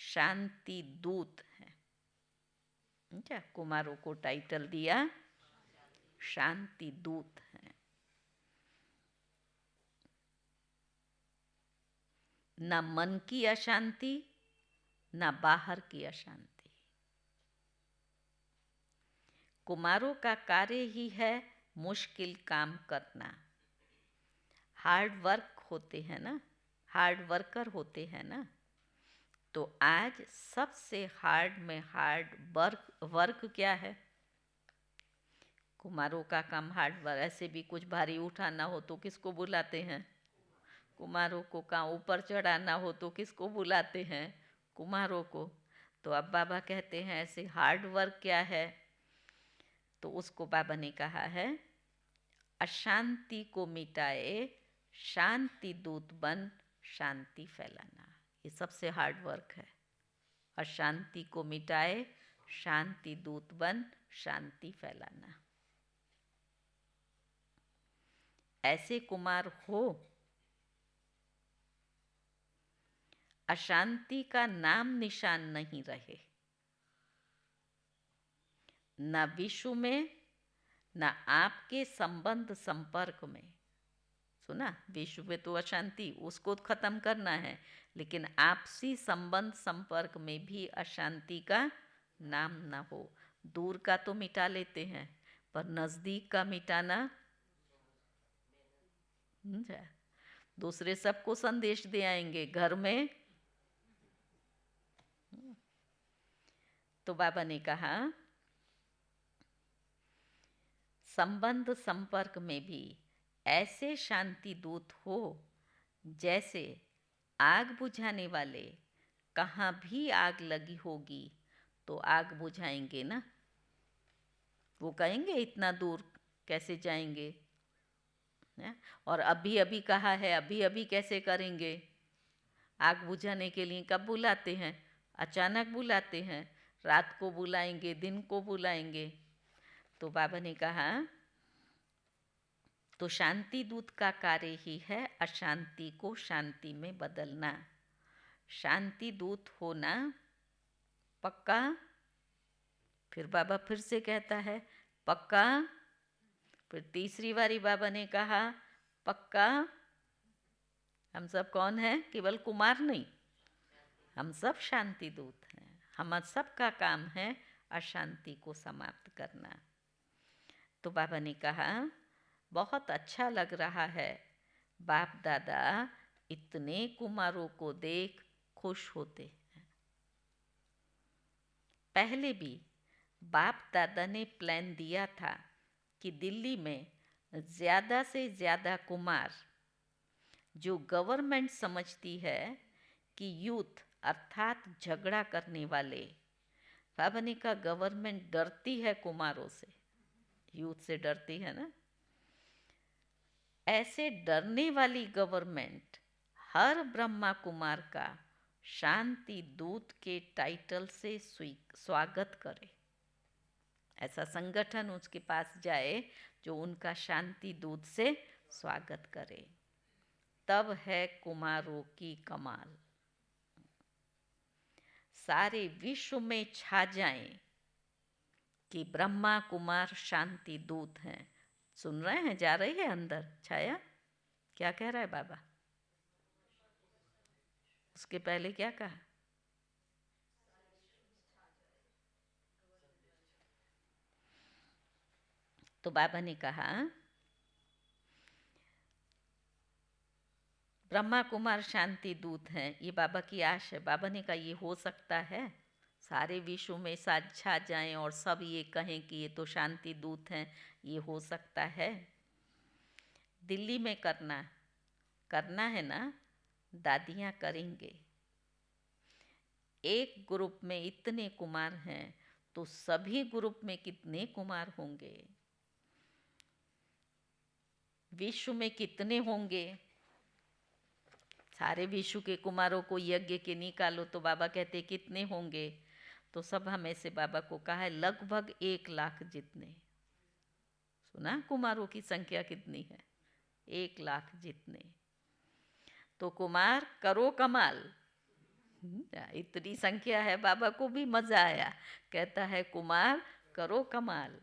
शांति दूत हैं। क्या कुमारों को टाइटल दिया, शांति दूत हैं। ना मन की अशांति, ना बाहर की अशांति। कुमारों का कार्य ही है मुश्किल काम करना। हार्ड वर्क होते हैं ना, हार्ड वर्कर होते हैं ना। तो आज सबसे हार्ड में हार्ड वर्क क्या है? कुमारों का काम हार्ड वर्क। ऐसे भी कुछ भारी उठाना हो तो किसको बुलाते हैं? कुमारों को। कहाँ ऊपर चढ़ाना हो तो किसको बुलाते हैं? कुमारों को। तो अब बाबा कहते हैं ऐसे हार्ड वर्क क्या है? तो उसको बाबा ने कहा है, अशांति को मिटाए शांति दूत बन शांति फैलाना। ये सबसे हार्ड वर्क है। अशांति को मिटाए शांति दूत बन शांति फैलाना। ऐसे कुमार हो, अशांति का नाम निशान नहीं रहे, न विश्व में न आपके संबंध संपर्क में। सुना, विश्व में तो अशांति, उसको खत्म करना है, लेकिन आपसी संबंध संपर्क में भी अशांति का नाम ना हो। दूर का तो मिटा लेते हैं, पर नज़दीक का मिटाना, दूसरे सबको संदेश दे आएंगे घर में। तो बाबा ने कहा संबंध संपर्क में भी ऐसे शांति दूत हो जैसे आग बुझाने वाले कहाँ भी आग लगी होगी तो आग बुझाएंगे ना। वो कहेंगे इतना दूर कैसे जाएंगे, और अभी अभी कहा है, अभी अभी कैसे करेंगे? आग बुझाने के लिए कब बुलाते हैं? अचानक बुलाते हैं, रात को बुलाएंगे, दिन को बुलाएंगे। तो बाबा ने कहा तो शांति दूत का कार्य ही है अशांति को शांति में बदलना। शांति दूत होना पक्का। फिर बाबा फिर से कहता है पक्का। फिर तीसरी बारी बाबा ने कहा पक्का। हम सब कौन हैं? केवल कुमार नहीं, हम सब शांति दूत हैं। हम सब का काम है अशांति को समाप्त करना। तो बाबा ने कहा बहुत अच्छा लग रहा है, बाप दादा इतने कुमारों को देख खुश होते हैं। पहले भी बाप दादा ने प्लान दिया था कि दिल्ली में ज़्यादा से ज़्यादा कुमार जो गवर्नमेंट समझती है कि यूथ अर्थात झगड़ा करने वाले, बाबा ने कहा गवर्नमेंट डरती है कुमारों से, यूथ से डरती है ना। ऐसे डरने वाली गवर्नमेंट हर ब्रह्मा कुमार का शांति दूत के टाइटल से स्वागत करे। ऐसा संगठन उसके पास जाए जो उनका शांति दूत से स्वागत करे। तब है कुमारों की कमाल। सारे विश्व में छा जाएं कि ब्रह्मा कुमार शांति दूत हैं। सुन रहे हैं? जा रही है अंदर छाया? क्या कह रहा है बाबा? उसके पहले क्या कहा? तो बाबा ने कहा ब्रह्मा कुमार शांति दूत हैं, ये बाबा की आश है। बाबा ने कहा ये हो सकता है? सारे विश्व में छा जाएं और सब ये कहें कि ये तो शांति दूत हैं, ये हो सकता है? दिल्ली में करना है ना, दादियाँ करेंगे। एक ग्रुप में इतने कुमार हैं तो सभी ग्रुप में कितने कुमार होंगे? विश्व में कितने होंगे? सारे विश्व के कुमारों को यज्ञ के निकालो तो बाबा कहते कितने होंगे? तो सभा में से बाबा को कहा है लगभग 1 लाख जितने। सुना कुमारों की संख्या कितनी है? 1 लाख जितने। तो कुमार करो कमाल। इतनी संख्या है, बाबा को भी मजा आया, कहता है कुमार करो कमाल।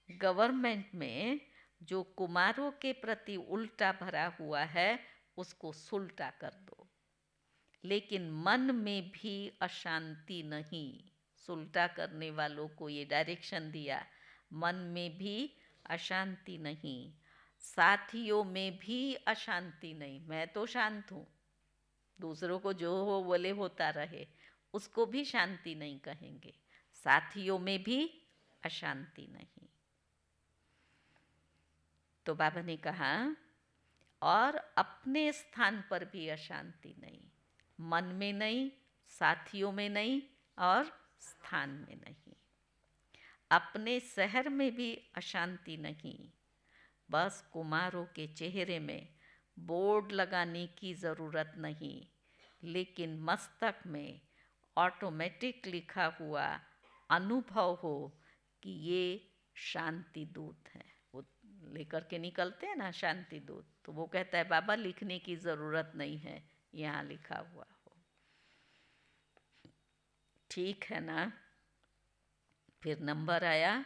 गवर्नमेंट में जो कुमारों के प्रति उल्टा भरा हुआ है उसको सुलटा कर दो, लेकिन मन में भी अशांति नहीं। सुलटा करने वालों को ये डायरेक्शन दिया, मन में भी अशांति नहीं, साथियों में भी अशांति नहीं। मैं तो शांत हूँ, दूसरों को जो हो बोले होता रहे, उसको भी शांति नहीं कहेंगे। साथियों में भी अशांति नहीं। तो बाबा ने कहा और अपने स्थान पर भी अशांति नहीं, मन में नहीं, साथियों में नहीं और स्थान में नहीं। अपने शहर में भी अशांति नहीं। बस कुमारों के चेहरे में बोर्ड लगाने की ज़रूरत नहीं, लेकिन मस्तक में ऑटोमेटिक लिखा हुआ अनुभव हो कि ये शांति दूत है। वो लेकर के निकलते हैं ना शांति दूत, तो वो कहता है बाबा लिखने की ज़रूरत नहीं है, यहाँ लिखा हुआ हो। ठीक है ना। फिर नंबर आया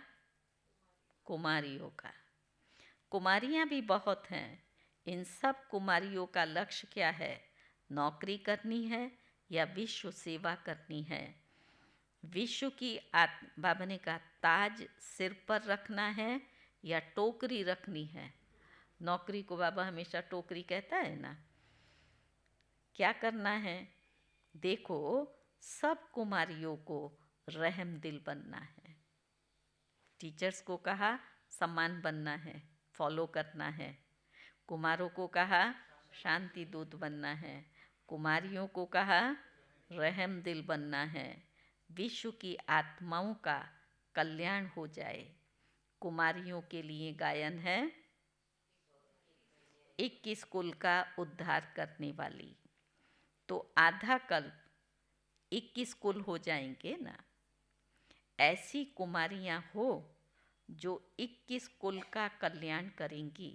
कुमारियों का। कुमारियाँ भी बहुत हैं। इन सब कुमारियों का लक्ष्य क्या है? नौकरी करनी है या विश्व सेवा करनी है? विश्व की बाबा ने कहा ताज सिर पर रखना है या टोकरी रखनी है? नौकरी को बाबा हमेशा टोकरी कहता है ना। क्या करना है? देखो, सब कुमारियों को रहम दिल बनना है। टीचर्स को कहा सम्मान बनना है, फॉलो करना है। कुमारों को कहा शांति दूत बनना है। कुमारियों को कहा रहम दिल बनना है। विश्व की आत्माओं का कल्याण हो जाए। कुमारियों के लिए गायन है 21 कुल का उद्धार करने वाली। तो आधा कल्प 21 कुल हो जाएंगे ना। ऐसी कुमारियाँ हो जो 21 कुल का कल्याण करेंगी,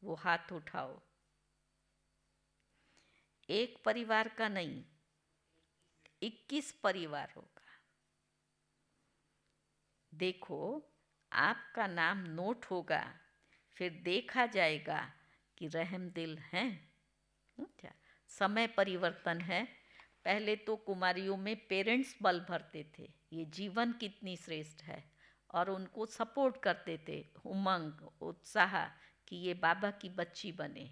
वो हाथ उठाओ। एक परिवार का नहीं, 21 परिवारों का। देखो, आपका नाम नोट होगा, फिर देखा जाएगा कि रहम दिल हैं। क्या समय परिवर्तन है। पहले तो कुमारियों में पेरेंट्स बल भरते थे, ये जीवन कितनी श्रेष्ठ है, और उनको सपोर्ट करते थे, उमंग उत्साह कि ये बाबा की बच्ची बने।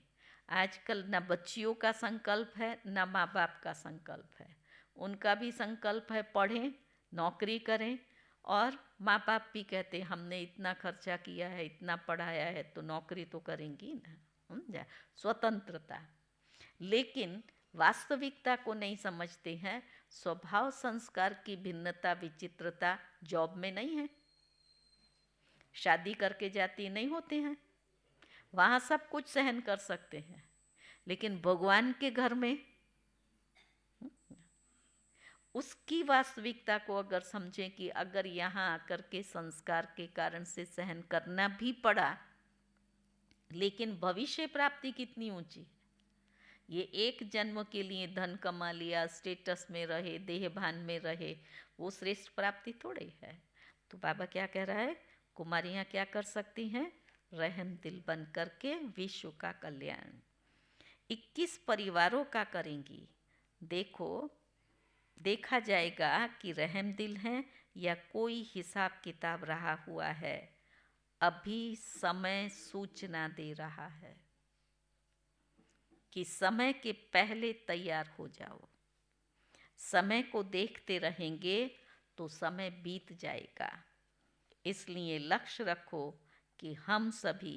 आजकल ना बच्चियों का संकल्प है ना माँ बाप का संकल्प है। उनका भी संकल्प है पढ़ें, नौकरी करें, और माँ बाप भी कहते हमने इतना खर्चा किया है, इतना पढ़ाया है, तो नौकरी तो करेंगी ना। समझा? स्वतंत्रता। लेकिन वास्तविकता को नहीं समझते हैं। स्वभाव संस्कार की भिन्नता विचित्रता जॉब में नहीं है। शादी करके जाती नहीं होते हैं, वहाँ सब कुछ सहन कर सकते हैं, लेकिन भगवान के घर में उसकी वास्तविकता को अगर समझें कि अगर यहाँ आकर के संस्कार के कारण से सहन करना भी पड़ा, लेकिन भविष्य प्राप्ति कितनी ऊंची। ये एक जन्म के लिए धन कमा लिया, स्टेटस में रहे, देहभान में रहे, वो श्रेष्ठ प्राप्ति थोड़ी है। तो बाबा क्या कह रहा है? कुमारियाँ क्या कर सकती हैं? रहम दिल बन करके विश्व का कल्याण 21 परिवारों का करेंगी। देखो, देखा जाएगा कि रहम दिल है या कोई हिसाब किताब रहा हुआ है। अभी समय सूचना दे रहा है कि समय के पहले तैयार हो जाओ। समय को देखते रहेंगे तो समय बीत जाएगा। इसलिए लक्ष्य रखो कि हम सभी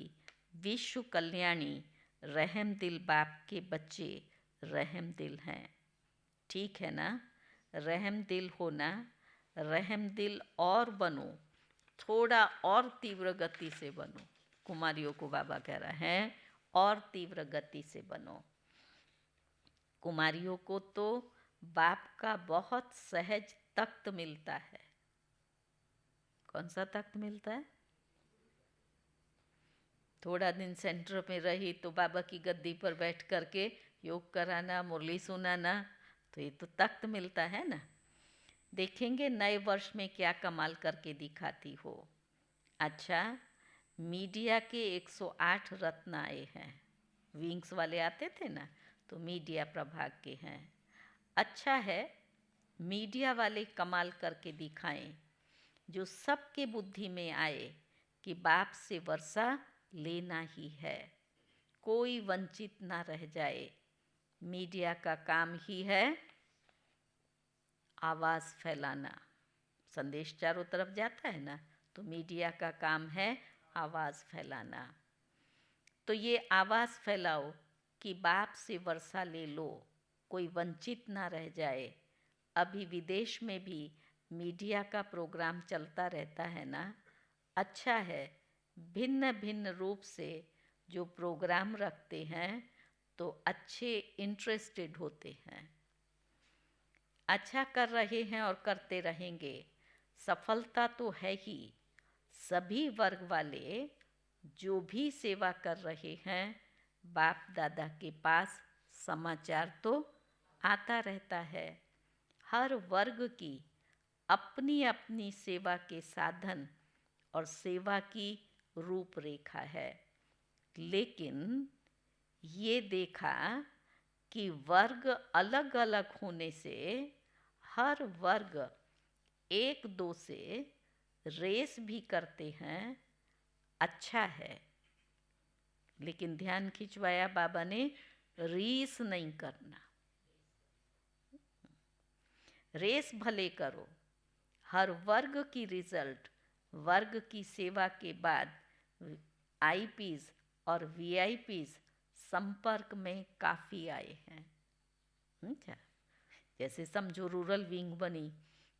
विश्व कल्याणी रहम दिल बाप के बच्चे रहम दिल हैं। ठीक है ना? रहम दिल होना, रहम दिल और बनो, थोड़ा और तीव्र गति से बनो। कुमारियों को बाबा कह रहा है और तीव्र गति से बनो। कुमारियों को तो बाप का बहुत सहज तख्त मिलता है। कौन सा तख्त मिलता है? थोड़ा दिन सेंटर में रही तो बाबा की गद्दी पर बैठ करके योग कराना, मुरली सुनाना, तो ये तो तख्त मिलता है ना। देखेंगे नए वर्ष में क्या कमाल करके दिखाती हो। अच्छा, मीडिया के 108 रत्न आए हैं। विंग्स वाले आते थे ना, तो मीडिया प्रभाग के हैं। अच्छा है, मीडिया वाले कमाल करके दिखाएं, जो सबके बुद्धि में आए कि बाप से वर्षा लेना ही है, कोई वंचित ना रह जाए। मीडिया का काम ही है आवाज़ फैलाना। संदेश चारों तरफ जाता है ना, तो मीडिया का काम है आवाज़ फैलाना। तो ये आवाज़ फैलाओ कि बाप से वर्षा ले लो, कोई वंचित ना रह जाए। अभी विदेश में भी मीडिया का प्रोग्राम चलता रहता है ना। अच्छा है, भिन्न भिन्न रूप से जो प्रोग्राम रखते हैं तो अच्छे इंटरेस्टेड होते हैं। अच्छा कर रहे हैं और करते रहेंगे, सफलता तो है ही। सभी वर्ग वाले जो भी सेवा कर रहे हैं, बाप दादा के पास समाचार तो आता रहता है। हर वर्ग की अपनी अपनी सेवा के साधन और सेवा की रूपरेखा है। लेकिन ये देखा कि वर्ग अलग अलग होने से हर वर्ग एक दो से रेस भी करते हैं। अच्छा है, लेकिन ध्यान खिंचवाया बाबा ने, रीस नहीं करना। रेस भले करो, हर वर्ग की रिजल्ट वर्ग की सेवा के बाद आईपीज और वीआईपीज संपर्क में काफ़ी आए हैं। अच्छा, जैसे समझो रूरल विंग बनी,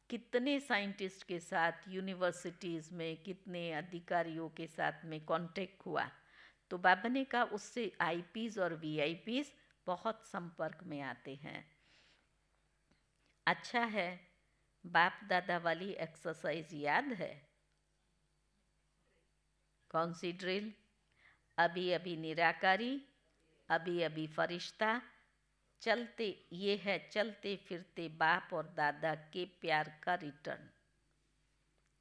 कितने साइंटिस्ट के साथ यूनिवर्सिटीज़ में कितने अधिकारियों के साथ में कांटेक्ट हुआ, तो बाबा ने कहा उससे आईपीज और वीआईपीज बहुत संपर्क में आते हैं। अच्छा है, बाप दादा वाली एक्सरसाइज याद है? कौन सी ड्रिल? अभी अभी निराकारी, अभी अभी फरिश्ता, चलते, ये है चलते फिरते बाप और दादा के प्यार का रिटर्न।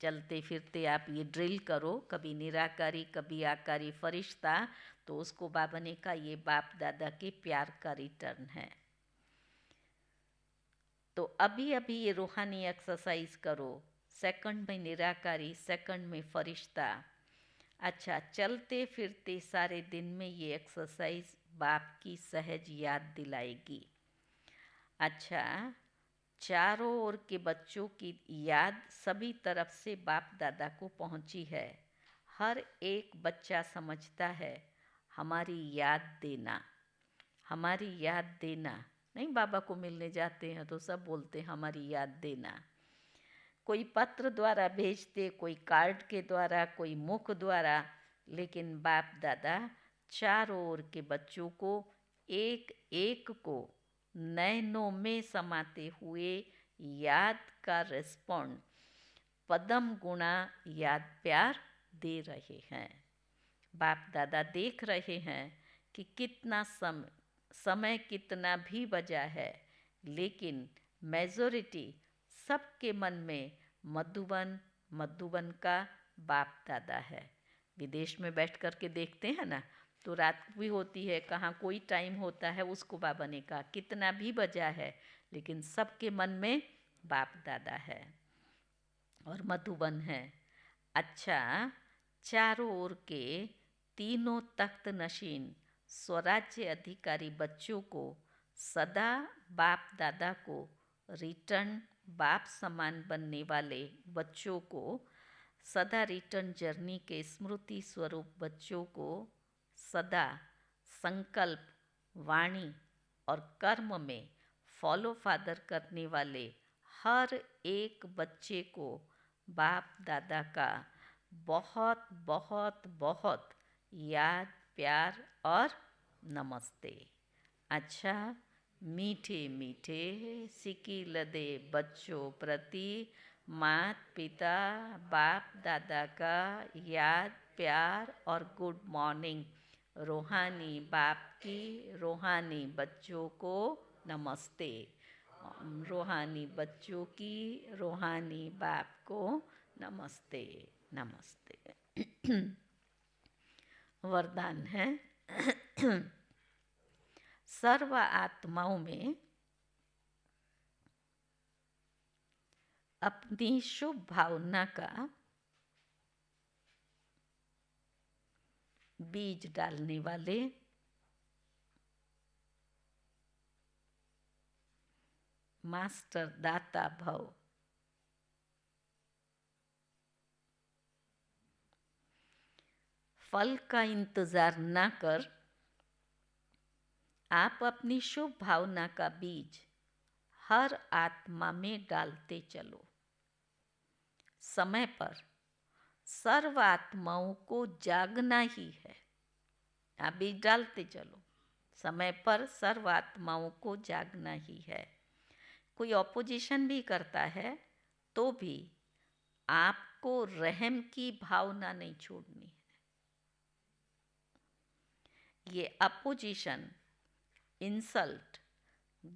चलते फिरते आप ये ड्रिल करो, कभी निराकारी कभी आकारी फरिश्ता, तो उसको बाबा ने कहा ये बाप दादा के प्यार का रिटर्न है। तो अभी अभी ये रूहानी एक्सरसाइज करो, सेकंड में निराकारी, सेकंड में फरिश्ता। अच्छा, चलते फिरते सारे दिन में ये एक्सरसाइज बाप की सहज याद दिलाएगी। अच्छा, चारों ओर के बच्चों की याद सभी तरफ से बाप दादा को पहुंची है। हर एक बच्चा समझता है हमारी याद देना, हमारी याद देना। नहीं, बाबा को मिलने जाते हैं तो सब बोलते हैं हमारी याद देना। कोई पत्र द्वारा भेजते, कोई कार्ड के द्वारा, कोई मुख द्वारा, लेकिन बाप दादा चारों ओर के बच्चों को एक एक को नैनों में समाते हुए याद का रिस्पॉन्ड पदम गुणा याद प्यार दे रहे हैं। बाप दादा देख रहे हैं कि कितना समय कितना भी बचा है, लेकिन मेजॉरिटी सबके मन में मधुबन मधुबन का बाप दादा है। विदेश में बैठ कर के देखते हैं ना, तो रात भी होती है, कहाँ कोई टाइम होता है, उसको बाबा ने कहा कितना भी बजा है, लेकिन सबके मन में बाप दादा है और मधुबन है। अच्छा, चारों ओर के तीनों तख्त नशीन स्वराज्य अधिकारी बच्चों को सदा बाप दादा को रिटर्न, बाप समान बनने वाले बच्चों को सदा रिटर्न जर्नी के स्मृति स्वरूप बच्चों को सदा संकल्प, वाणी और कर्म में फॉलो फादर करने वाले हर एक बच्चे को बाप दादा का बहुत बहुत बहुत याद प्यार और नमस्ते। अच्छा, मीठे मीठे सिकी लदे बच्चों प्रति माता पिता बाप दादा का याद प्यार और गुड मॉर्निंग। रूहानी बाप की रूहानी बच्चों को नमस्ते। रूहानी बच्चों की रूहानी बाप को नमस्ते नमस्ते। वरदान है सर्व आत्माओं में अपनी शुभ भावना का बीज डालने वाले मास्टर दाता भव। फल का इंतजार न कर आप अपनी शुभ भावना का बीज हर आत्मा में डालते चलो। समय पर सर्व आत्माओं को जागना ही है। आप बीज डालते चलो, समय पर सर्व आत्माओं को जागना ही है। कोई ऑपोजिशन भी करता है तो भी आपको रहम की भावना नहीं छोड़नी है। ये अपोजिशन, इंसल्ट,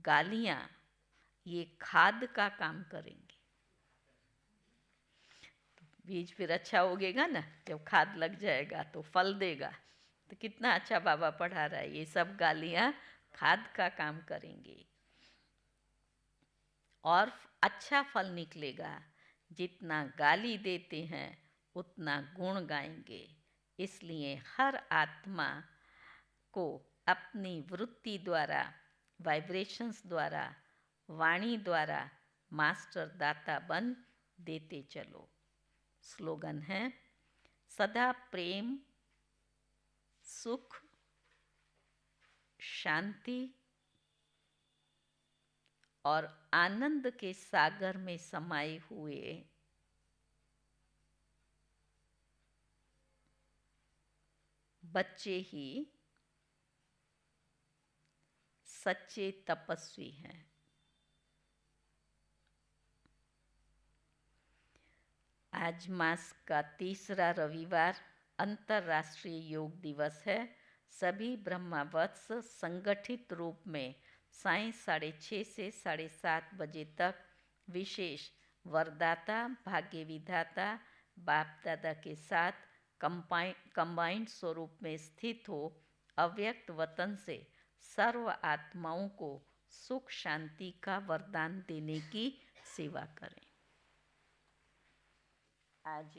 गालियां ये खाद का काम करेंगे। बीज फिर अच्छा उगेगा ना, जब खाद लग जाएगा तो फल देगा। तो कितना अच्छा बाबा पढ़ा रहा है, ये सब गालियां खाद का काम करेंगे और अच्छा फल निकलेगा। जितना गाली देते हैं उतना गुण गाएंगे। इसलिए हर आत्मा को अपनी वृत्ति द्वारा, वाइब्रेशंस द्वारा, वाणी द्वारा मास्टर दाता बन देते चलो। स्लोगन है सदा प्रेम, सुख, शांति और आनंद के सागर में समाये हुए बच्चे ही सच्चे तपस्वी हैं। आज मास का तीसरा रविवार अंतर्राष्ट्रीय योग दिवस है। सभी ब्रह्मावत्स संगठित रूप में साय 6:30 से 7:30 बजे तक विशेष वरदाता भाग्य विधाता बाप दादा के साथ कंबाइंड स्वरूप में स्थित हो अव्यक्त वतन से सर्व आत्माओं को सुख शांति का वरदान देने की सेवा करें। आज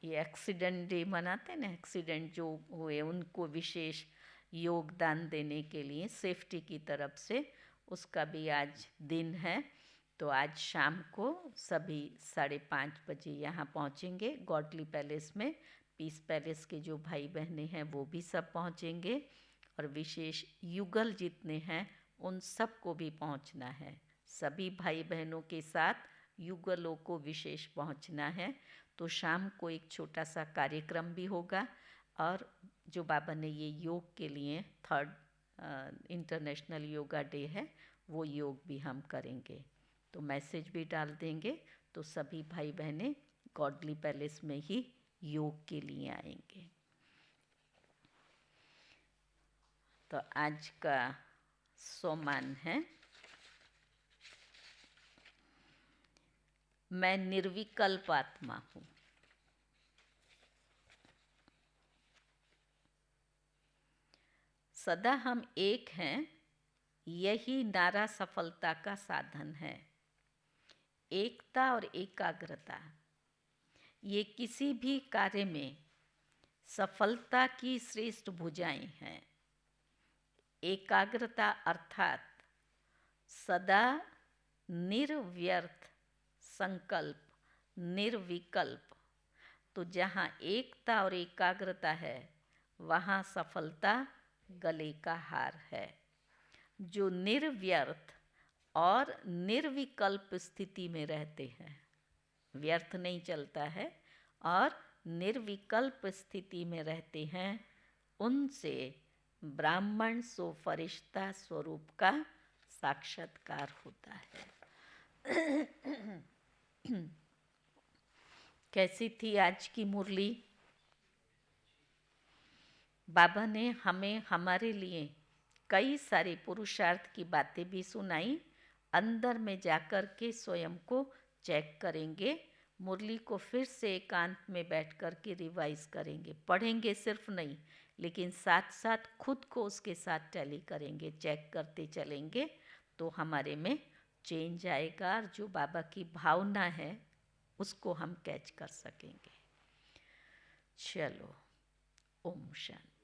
ये एक्सीडेंट डे मनाते हैं ना, एक्सीडेंट जो हुए उनको विशेष योगदान देने के लिए सेफ्टी की तरफ से, उसका भी आज दिन है। तो आज शाम को सभी 5:30 बजे यहाँ पहुँचेंगे गॉडली पैलेस में। पीस पैलेस के जो भाई बहनें हैं वो भी सब पहुँचेंगे और विशेष युगल जितने हैं उन सब को भी पहुँचना है। सभी भाई बहनों के साथ युगलों को विशेष पहुँचना है। तो शाम को एक छोटा सा कार्यक्रम भी होगा और जो बाबा ने ये योग के लिए 3rd इंटरनेशनल योगा डे है वो योग भी हम करेंगे। तो मैसेज भी डाल देंगे, तो सभी भाई बहनें गॉडली पैलेस में ही योग के लिए आएंगे। तो आज का सोमान है मैं निर्विकल्प आत्मा हूँ। सदा हम एक हैं, यही नारा सफलता का साधन है। एकता और एकाग्रता ये किसी भी कार्य में सफलता की श्रेष्ठ भुजाएं हैं। एकाग्रता अर्थात सदा निर्व्यर्थ संकल्प, निर्विकल्प। तो जहाँ एकता और एकाग्रता है वहाँ सफलता गले का हार है। जो निर्व्यर्थ और निर्विकल्प स्थिति में रहते हैं, व्यर्थ नहीं चलता है और निर्विकल्प स्थिति में रहते हैं, उनसे ब्राह्मण सो फरिश्ता स्वरूप का साक्षात्कार होता है। कैसी थी आज की मुरली? बाबा ने हमें हमारे लिए कई सारे पुरुषार्थ की बातें भी सुनाई। अंदर में जाकर के स्वयं को चेक करेंगे, मुरली को फिर से एकांत में बैठ कर के रिवाइज करेंगे, पढ़ेंगे सिर्फ नहीं, लेकिन साथ साथ खुद को उसके साथ टैली करेंगे, चेक करते चलेंगे, तो हमारे में चेंज आएगा। और जो बाबा की भावना है उसको हम कैच कर सकेंगे। चलो, ओम शांति।